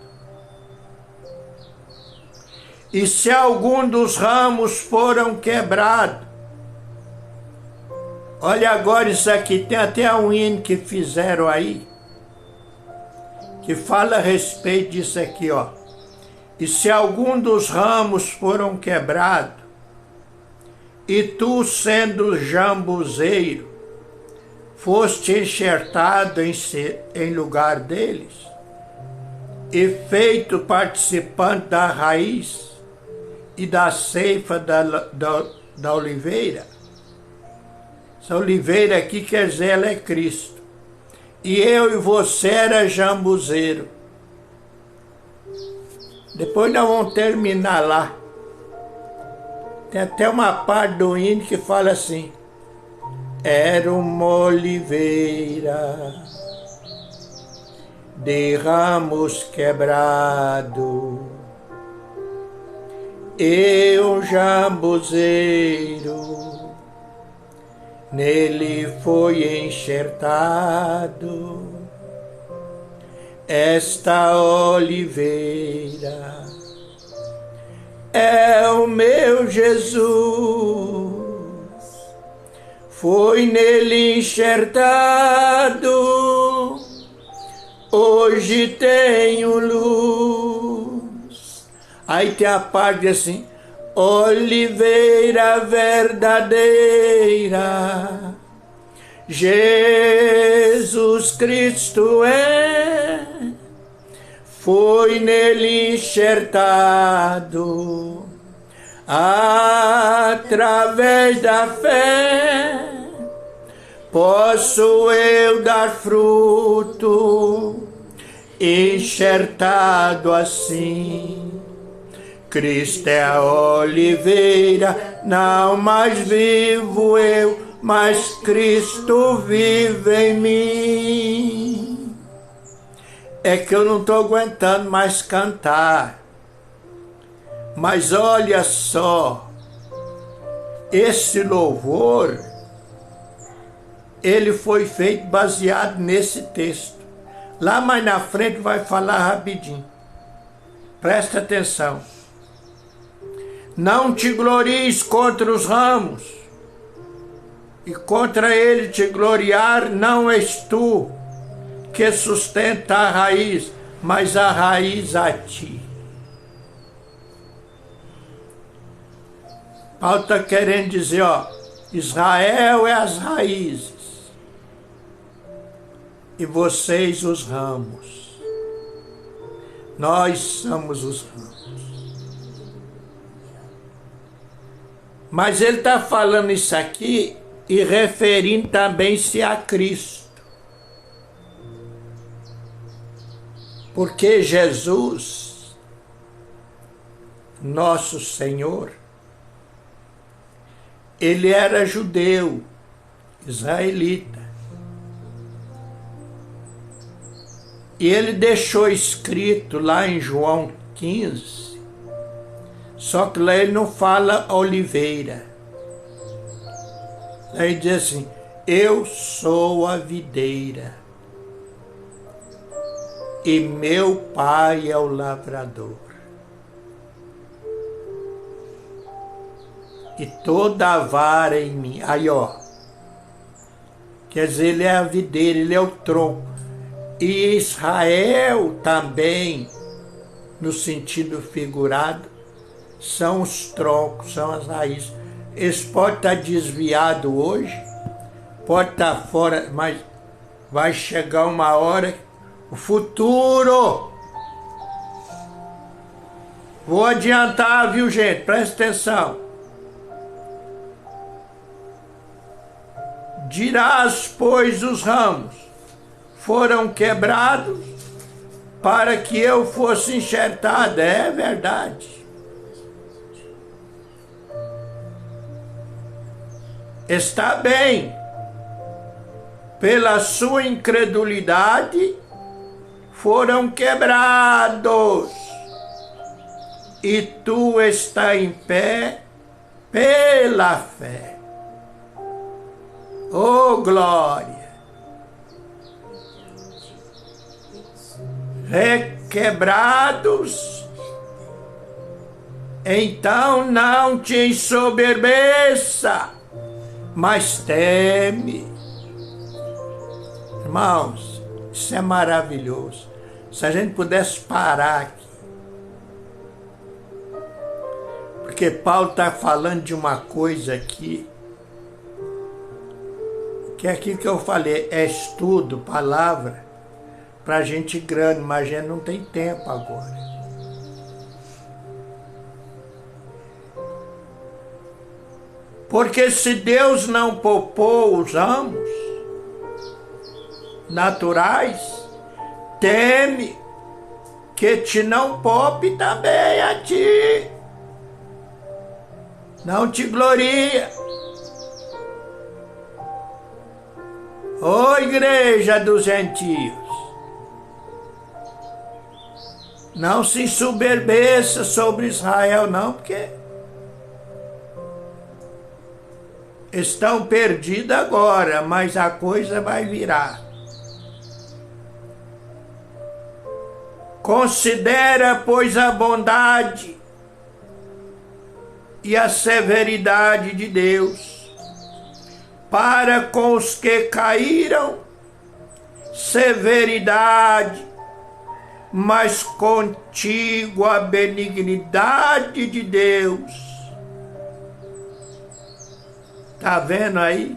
E se algum dos ramos foram quebrados, olha agora isso aqui, tem até um hino que fizeram aí, que fala a respeito disso aqui, ó. E se algum dos ramos foram quebrados, e tu, sendo jambuzeiro, foste enxertado em lugar deles, e feito participante da raiz e da ceifa da oliveira. Essa oliveira aqui quer dizer, ela é Cristo. E eu e você era jambuzeiro. Depois nós vamos terminar lá. Tem até uma parte do hino que fala assim: era uma oliveira de ramos quebrados, e um jambuzeiro nele foi enxertado. Esta oliveira é o meu Jesus, foi nele enxertado, hoje tenho luz. Aí tem a parte assim: oliveira verdadeira, Jesus Cristo foi nele enxertado, através da fé posso eu dar fruto, enxertado assim. Cristo é a oliveira, não mais vivo eu, mas Cristo vive em mim. É que eu não estou aguentando mais cantar. Mas olha só, esse louvor, ele foi feito baseado nesse texto. Lá mais na frente vai falar rapidinho. Presta atenção. Não te glories contra os ramos, e contra ele te gloriar não és tu, que sustenta a raiz, mas a raiz a ti. Paulo está querendo dizer, ó, Israel é as raízes, e vocês os ramos. Nós somos os ramos. Mas ele está falando isso aqui e referindo também-se a Cristo. Porque Jesus, nosso Senhor, ele era judeu, israelita. E ele deixou escrito lá em João 15, só que lá ele não fala oliveira. Aí ele diz assim, eu sou a videira e meu pai é o lavrador. E toda a vara em mim. Aí ó, quer dizer, ele é a videira, ele é o tronco. E Israel também, no sentido figurado, são os troncos, são as raízes. Eles podem estar desviados hoje, pode estar fora, mas vai chegar uma hora, o futuro. Vou adiantar, viu gente? Presta atenção. Dirás, pois, os ramos foram quebrados para que eu fosse enxertado. É verdade. Está bem. Pela sua incredulidade foram quebrados. E tu está em pé pela fé. Oh, glória! Requebrados, então não te ensoberbeça, mas teme. Irmãos, isso é maravilhoso. Se a gente pudesse parar aqui, porque Paulo está falando de uma coisa aqui, que é aquilo que eu falei, é estudo, palavra, para gente grande, mas a gente não tem tempo agora. Porque se Deus não poupou os ramos naturais, teme que te não poupe também a ti. Não te gloria. Ô igreja dos gentios, não se ensoberbeça sobre Israel não, porque estão perdidos agora, mas a coisa vai virar. Considera, pois, a bondade e a severidade de Deus para com os que caíram, severidade, mas contigo a benignidade de Deus. Tá vendo aí?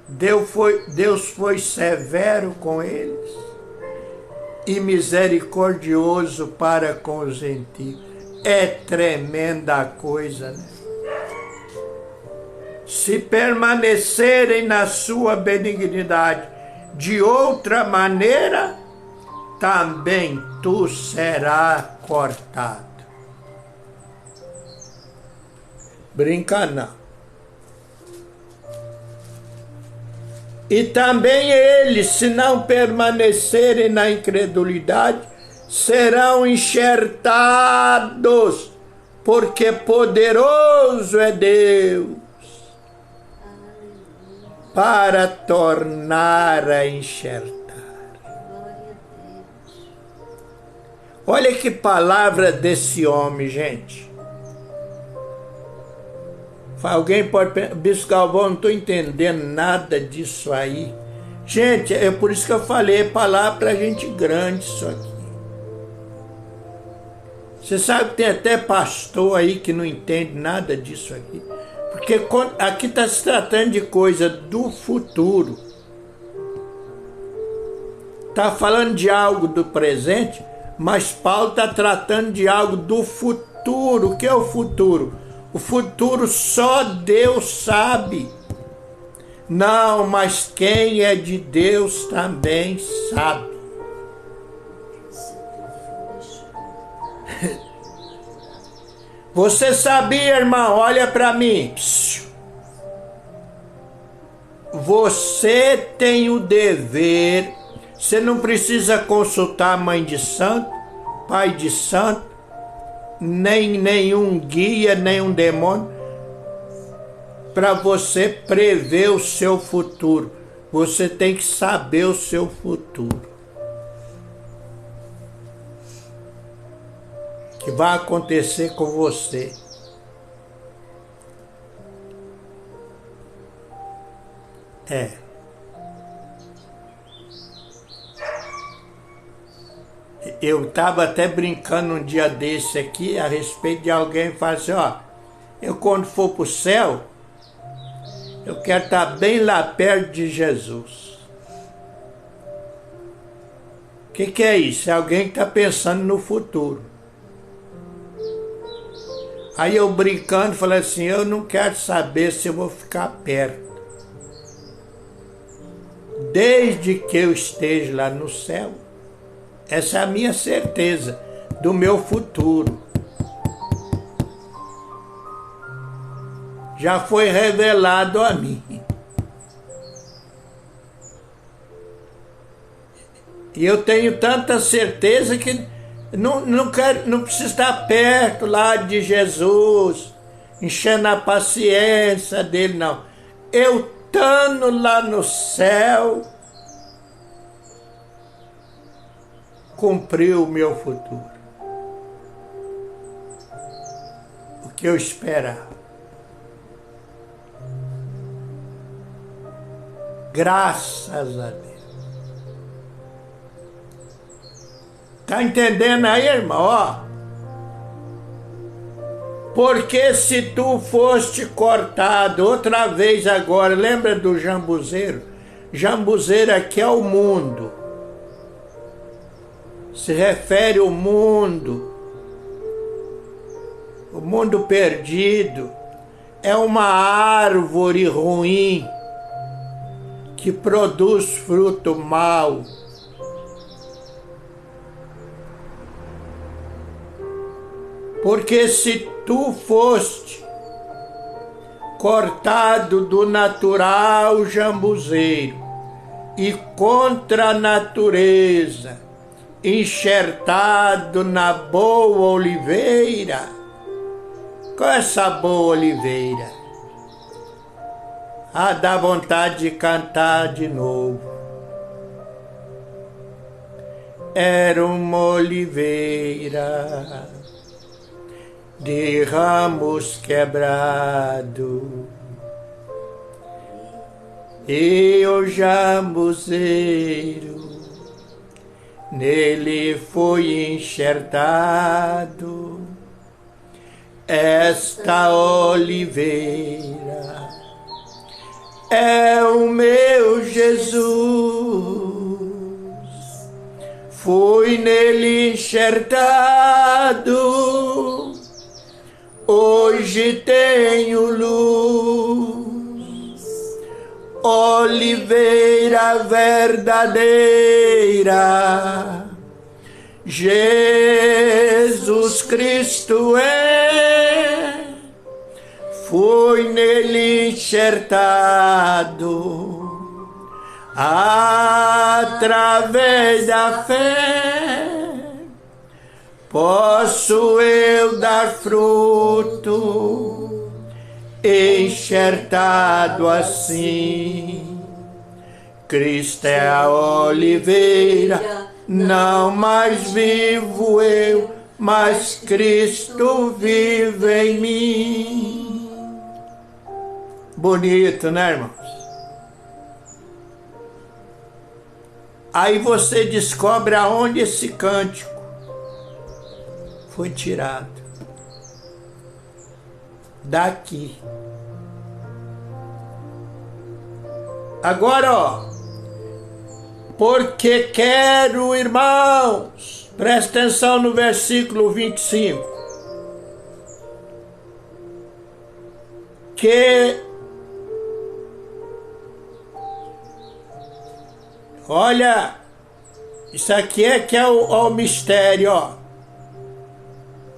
Deus foi severo com eles e misericordioso para com os gentios. É tremenda coisa, né? Se permanecerem na sua benignidade, de outra maneira, também tu serás cortado. Brinca não. E também eles, se não permanecerem na incredulidade, serão enxertados, porque poderoso é Deus para tornar a enxertar. Olha que palavra desse homem, gente. Alguém pode pensar, Bispo Galvão, não estou entendendo nada disso aí. Gente, é por isso que eu falei, é palavra para gente grande isso aqui. Você sabe que tem até pastor aí que não entende nada disso aqui. Porque aqui está se tratando de coisa do futuro. Está falando de algo do presente, mas Paulo está tratando de algo do futuro. O que é o futuro? O futuro só Deus sabe. Não, mas quem é de Deus também sabe. Você sabia, irmão? Olha para mim. Você tem o dever. Você não precisa consultar mãe de santo, pai de santo, nem nenhum guia, nenhum demônio, para você prever o seu futuro. Você tem que saber o seu futuro. Que vai acontecer com você. Eu estava até brincando um dia desse aqui a respeito de alguém que fala assim, ó, eu quando for para o céu, eu quero estar bem lá perto de Jesus. O que é isso? É alguém que está pensando no futuro. Aí eu brincando falei assim, eu não quero saber se eu vou ficar perto. Desde que eu esteja lá no céu, essa é a minha certeza do meu futuro. Já foi revelado a mim. E eu tenho tanta certeza que não preciso estar perto lá de Jesus, enchendo a paciência dele, não. Eu estando lá no céu, cumpriu o meu futuro. O que eu esperava. Graças a Deus. Tá entendendo aí, irmão? Ó. Porque se tu foste cortado outra vez agora, lembra do jambuzeiro? Jambuzeiro aqui é o mundo. Se refere ao mundo. O mundo perdido é uma árvore ruim que produz fruto mau. Porque se tu foste cortado do natural jambuzeiro e contra a natureza, enxertado na boa oliveira, qual é essa boa oliveira? Ah, dá vontade de cantar de novo. Era uma oliveira de ramos quebrados, e o jambuzeiro nele foi enxertado. Esta oliveira é o meu Jesus, fui nele enxertado, hoje tenho luz, oliveira verdadeira, Jesus Cristo é, fui nele enxertado, através da fé, posso eu dar fruto, enxertado assim. Cristo é a oliveira, não mais vivo eu, mas Cristo vive em mim. Bonito, né, irmãos? Aí você descobre aonde esse cântico foi tirado. Daqui. Agora, ó. Porque quero, irmãos, presta atenção no versículo 25, que, olha, isso aqui é que é o mistério, ó,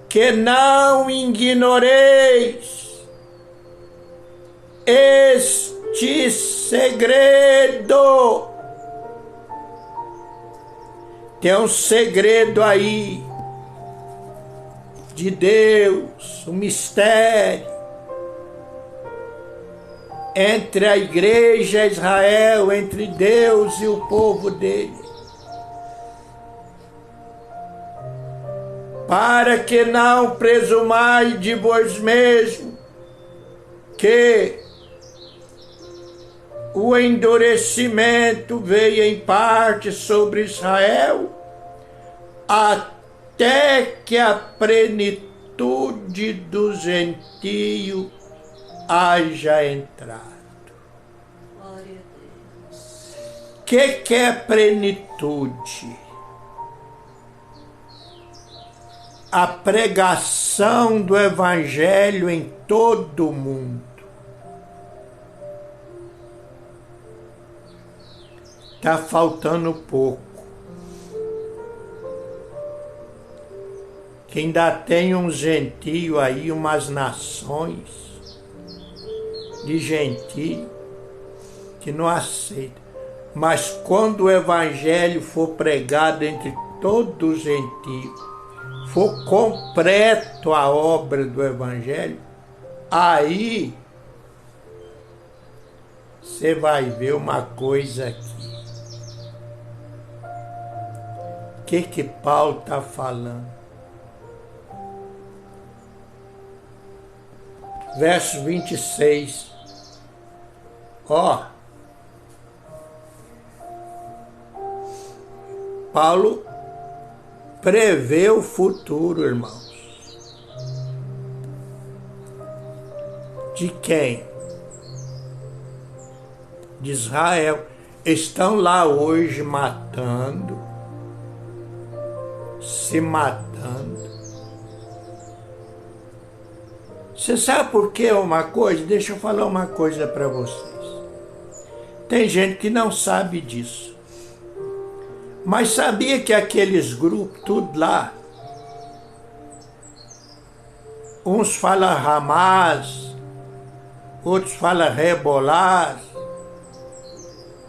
que não ignoreis este segredo. Tem um segredo aí de Deus, um mistério entre a igreja e Israel, entre Deus e o povo dele. Para que não presumais de vós mesmos que o endurecimento veio em parte sobre Israel, até que a plenitude do gentio haja entrado. Glória a Deus. Que é plenitude? A pregação do Evangelho em todo o mundo. Está faltando pouco. Que ainda tem um gentio aí, umas nações de gentio que não aceitam. Mas quando o Evangelho for pregado entre todos os gentios, for completo a obra do Evangelho, aí você vai ver uma coisa aqui. O que Paulo está falando? Verso 26. Ó. Paulo prevê o futuro, irmãos. De quem? De Israel. Estão lá hoje matando, se matando. Você sabe por que uma coisa? Deixa eu falar uma coisa para vocês. Tem gente que não sabe disso. Mas sabia que aqueles grupos, tudo lá, uns falam Hamas, outros falam Hezbollah,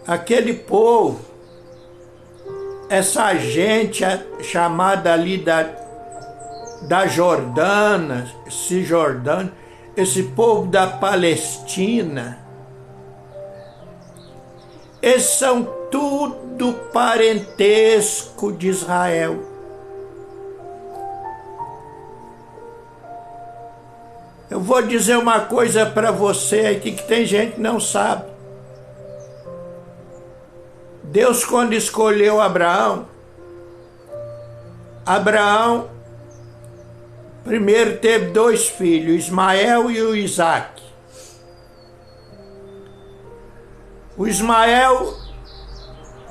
aquele povo, essa gente chamada ali da Jordânia, Cisjordânia, esse povo da Palestina, eles são tudo parentesco de Israel. Eu vou dizer uma coisa para você aqui que tem gente que não sabe. Deus, quando escolheu Abraão, primeiro teve 2 filhos, Ismael e o Isaque. O Ismael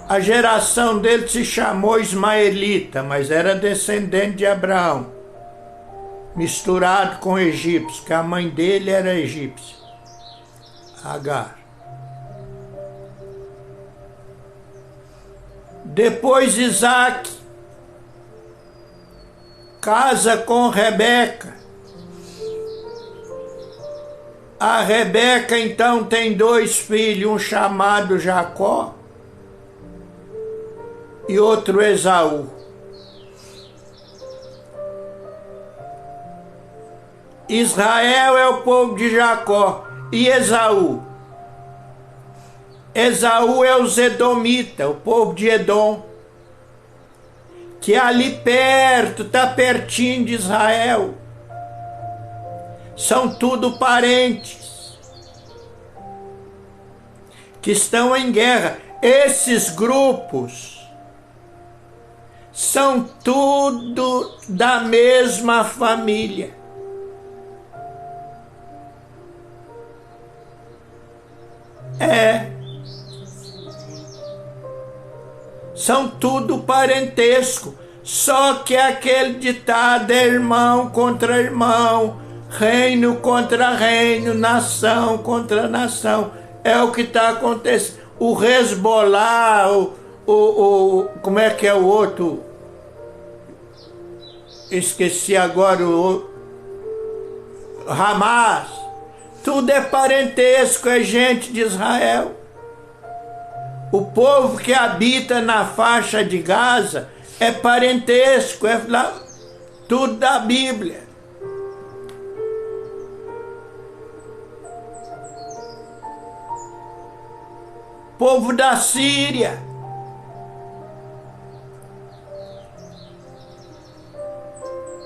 A geração dele se chamou Ismaelita, mas era descendente de Abraão, misturado com egípcio, que a mãe dele era egípcia, Agar. Depois Isaac casa com Rebeca. A Rebeca então tem 2 filhos, um chamado Jacó e outro Esaú. Israel é o povo de Jacó. E Esaú? Esaú é os edomitas, o povo de Edom, que é ali perto, está pertinho de Israel. São tudo parentes que estão em guerra. Esses grupos são tudo da mesma família. São tudo parentesco. Só que aquele ditado é irmão contra irmão, reino contra reino, nação contra nação. É o que está acontecendo. O Hezbollah, como é que é o outro? Esqueci agora o Hamas. Tudo é parentesco, é gente de Israel. O povo que habita na faixa de Gaza é parentesco, é tudo da Bíblia. Povo da Síria.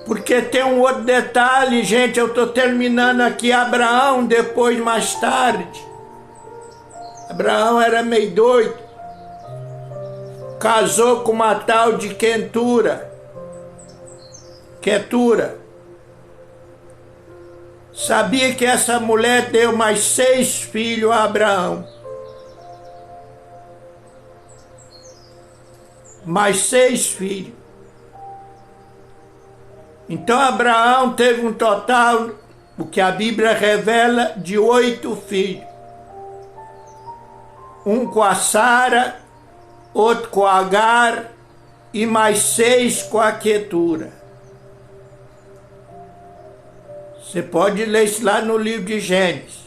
Porque tem um outro detalhe, gente, eu estou terminando aqui. Abraão, depois, mais tarde, Abraão era meio doido, casou com uma tal de Quetura. Sabia que essa mulher deu mais 6 filhos a Abraão. Mais 6 filhos. Então Abraão teve um total, o que a Bíblia revela, de 8 filhos. Um com a Sara, outro com a Agar e mais 6 com a Quetura. Você pode ler isso lá no livro de Gênesis.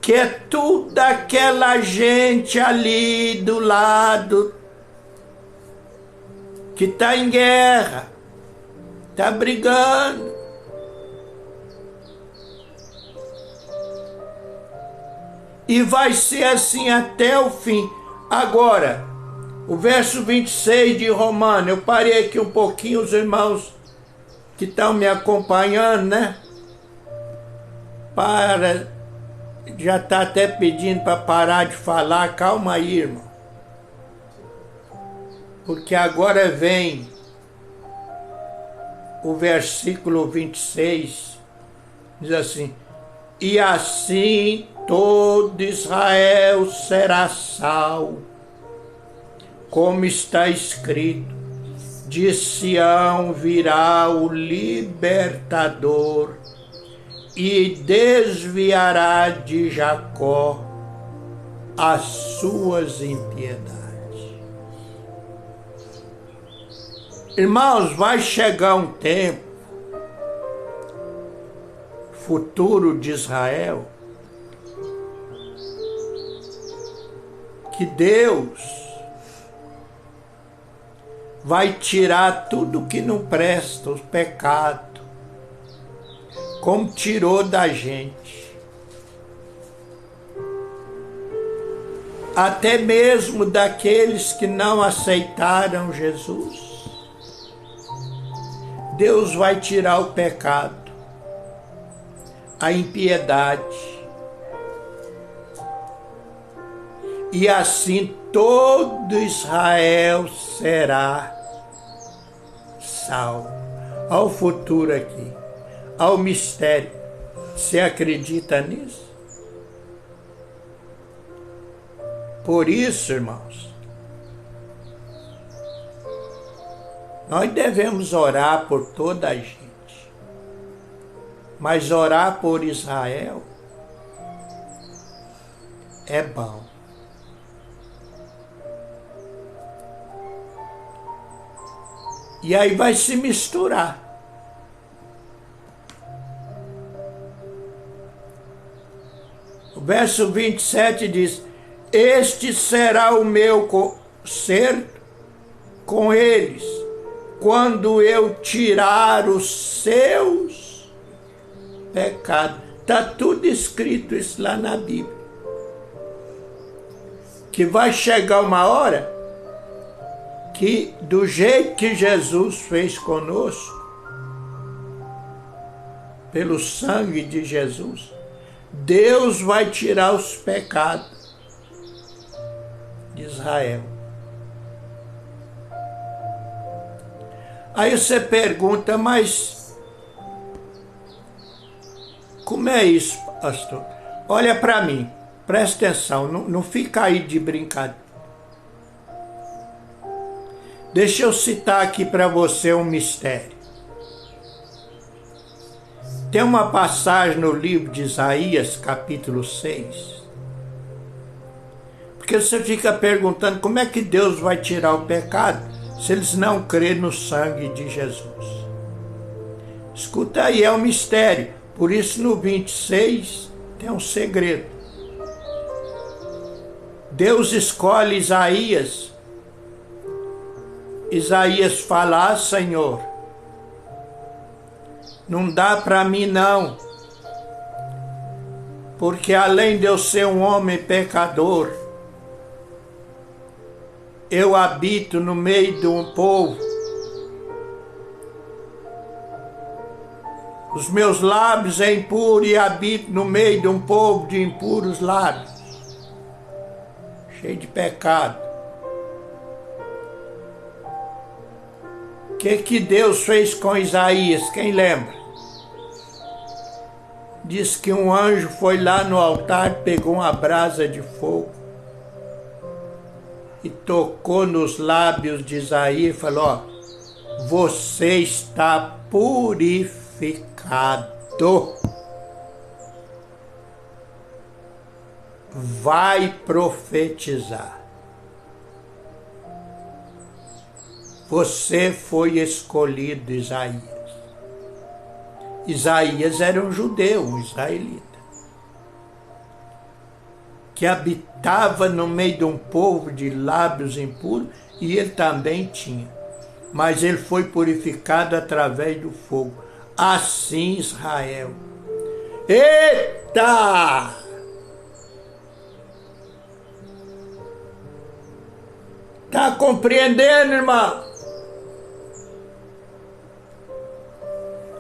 Que é toda aquela gente ali do lado que está em guerra, está brigando. E vai ser assim até o fim. Agora, o verso 26 de Romanos, eu parei aqui um pouquinho, os irmãos que estão me acompanhando, né? Já está até pedindo para parar de falar, calma aí, irmão. Porque agora vem o versículo 26, diz assim: e assim todo Israel será salvo, como está escrito, de Sião virá o libertador e desviará de Jacó as suas impiedades. Irmãos, vai chegar um tempo futuro de Israel que Deus vai tirar tudo que não presta, os pecados, como tirou da gente. Até mesmo daqueles que não aceitaram Jesus. Deus vai tirar o pecado, a impiedade. E assim todo Israel será salvo. Ao futuro aqui, ao mistério. Você acredita nisso? Por isso, irmãos, nós devemos orar por toda a gente, mas orar por Israel é bom. E aí vai se misturar. O verso 27 diz: este será o meu concerto com eles, quando eu tirar os seus pecados. Está tudo escrito isso lá na Bíblia. Que vai chegar uma hora que, do jeito que Jesus fez conosco, pelo sangue de Jesus, Deus vai tirar os pecados de Israel. Aí você pergunta, mas como é isso, pastor? Olha para mim, presta atenção, não fica aí de brincadeira. Deixa eu citar aqui para você um mistério. Tem uma passagem no livro de Isaías, capítulo 6. Porque você fica perguntando como é que Deus vai tirar o pecado se eles não crerem no sangue de Jesus. Escuta aí, é um mistério. Por isso no 26 tem um segredo. Deus escolhe Isaías. Isaías fala: ah, Senhor, não dá para mim não, porque além de eu ser um homem pecador, eu habito no meio de um povo, os meus lábios é impuro e habito no meio de um povo de impuros lábios, cheio de pecado. O que Deus fez com Isaías? Quem lembra? Diz que um anjo foi lá no altar, pegou uma brasa de fogo e tocou nos lábios de Isaías e falou: ó, você está purificado. Vai profetizar. Você foi escolhido, Isaías. Isaías era um judeu, um israelita, que habitava no meio de um povo de lábios impuros, e ele também tinha. Mas ele foi purificado através do fogo. Assim Israel. Eita! Está compreendendo, irmão?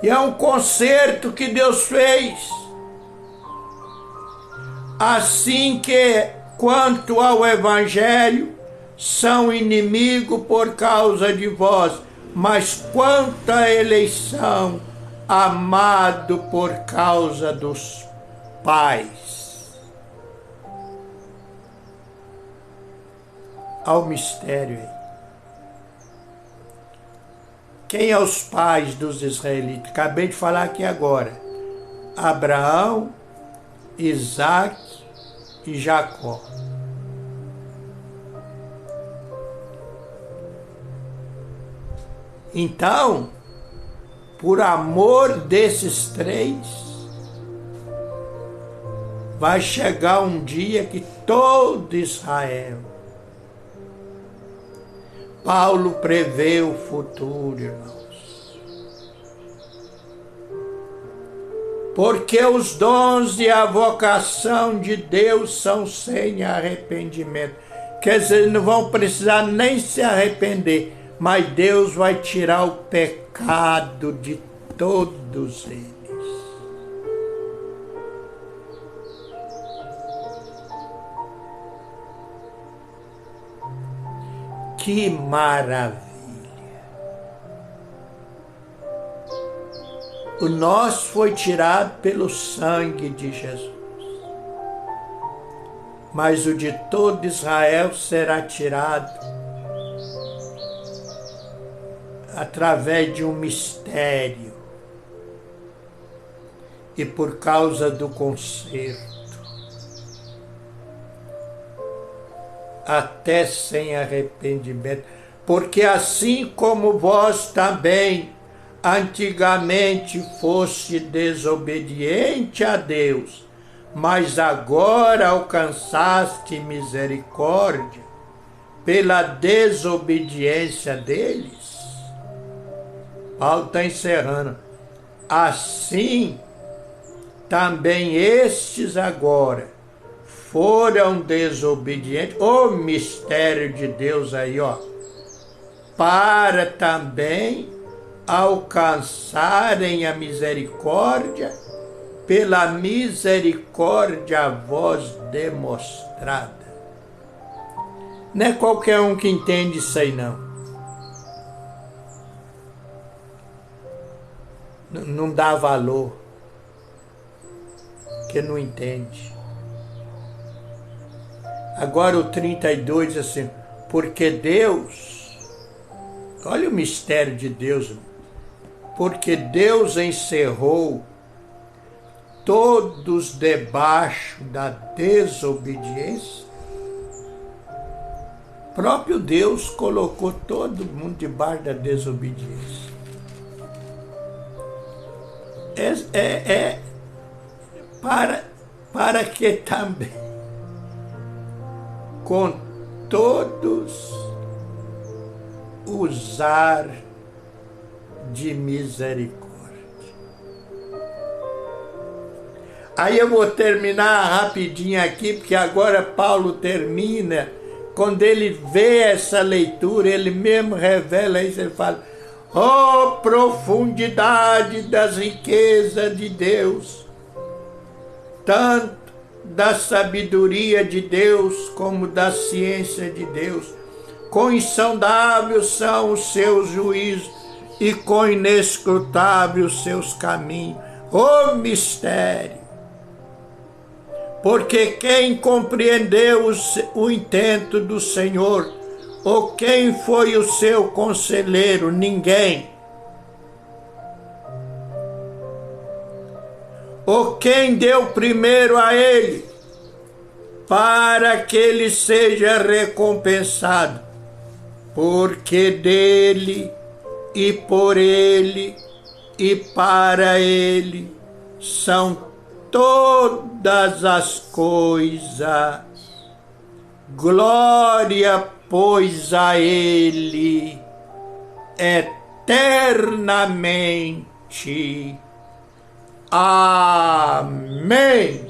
E é um concerto que Deus fez. Assim que, quanto ao Evangelho, são inimigos por causa de vós, mas quanto à eleição, amado por causa dos pais. Ao mistério aí. Quem é os pais dos israelitas? Acabei de falar aqui agora. Abraão, Isaac e Jacó. Então, por amor desses três, vai chegar um dia que todo Israel. Paulo prevê o futuro, irmãos. Porque os dons e a vocação de Deus são sem arrependimento. Quer dizer, não vão precisar nem se arrepender, mas Deus vai tirar o pecado de todos eles. Que maravilha! O nosso foi tirado pelo sangue de Jesus. mas o de todo Israel será tirado através de um mistério e por causa do conserto, até sem arrependimento. Porque assim como vós também antigamente foste desobediente a Deus, mas agora alcançaste misericórdia pela desobediência deles. Paulo está encerrando. Assim, também estes agora foram desobedientes. O mistério de Deus aí, ó. Para também alcançarem a misericórdia pela misericórdia a vós demonstrada. Não é qualquer um que entende isso aí, não. Não dá valor, que não entende. Agora o 32 diz assim, porque Deus, olha o mistério de Deus, porque Deus encerrou todos debaixo da desobediência. Próprio Deus colocou todo mundo debaixo da desobediência. Para que também com todos usar de misericórdia. Aí eu vou terminar rapidinho aqui, porque agora Paulo termina, quando ele vê essa leitura, ele mesmo revela isso, ele fala, ó profundidade das riquezas de Deus, tanto da sabedoria de Deus como da ciência de Deus. Quão insondáveis são os seus juízos e quão inescrutáveis os seus caminhos. Ô mistério! Porque quem compreendeu o intento do Senhor, ou quem foi o seu conselheiro? Ninguém. Ou quem deu primeiro a ele, para que ele seja recompensado? Porque dele, e por ele, e para ele, são todas as coisas. Glória, pois, a ele, eternamente. Amém.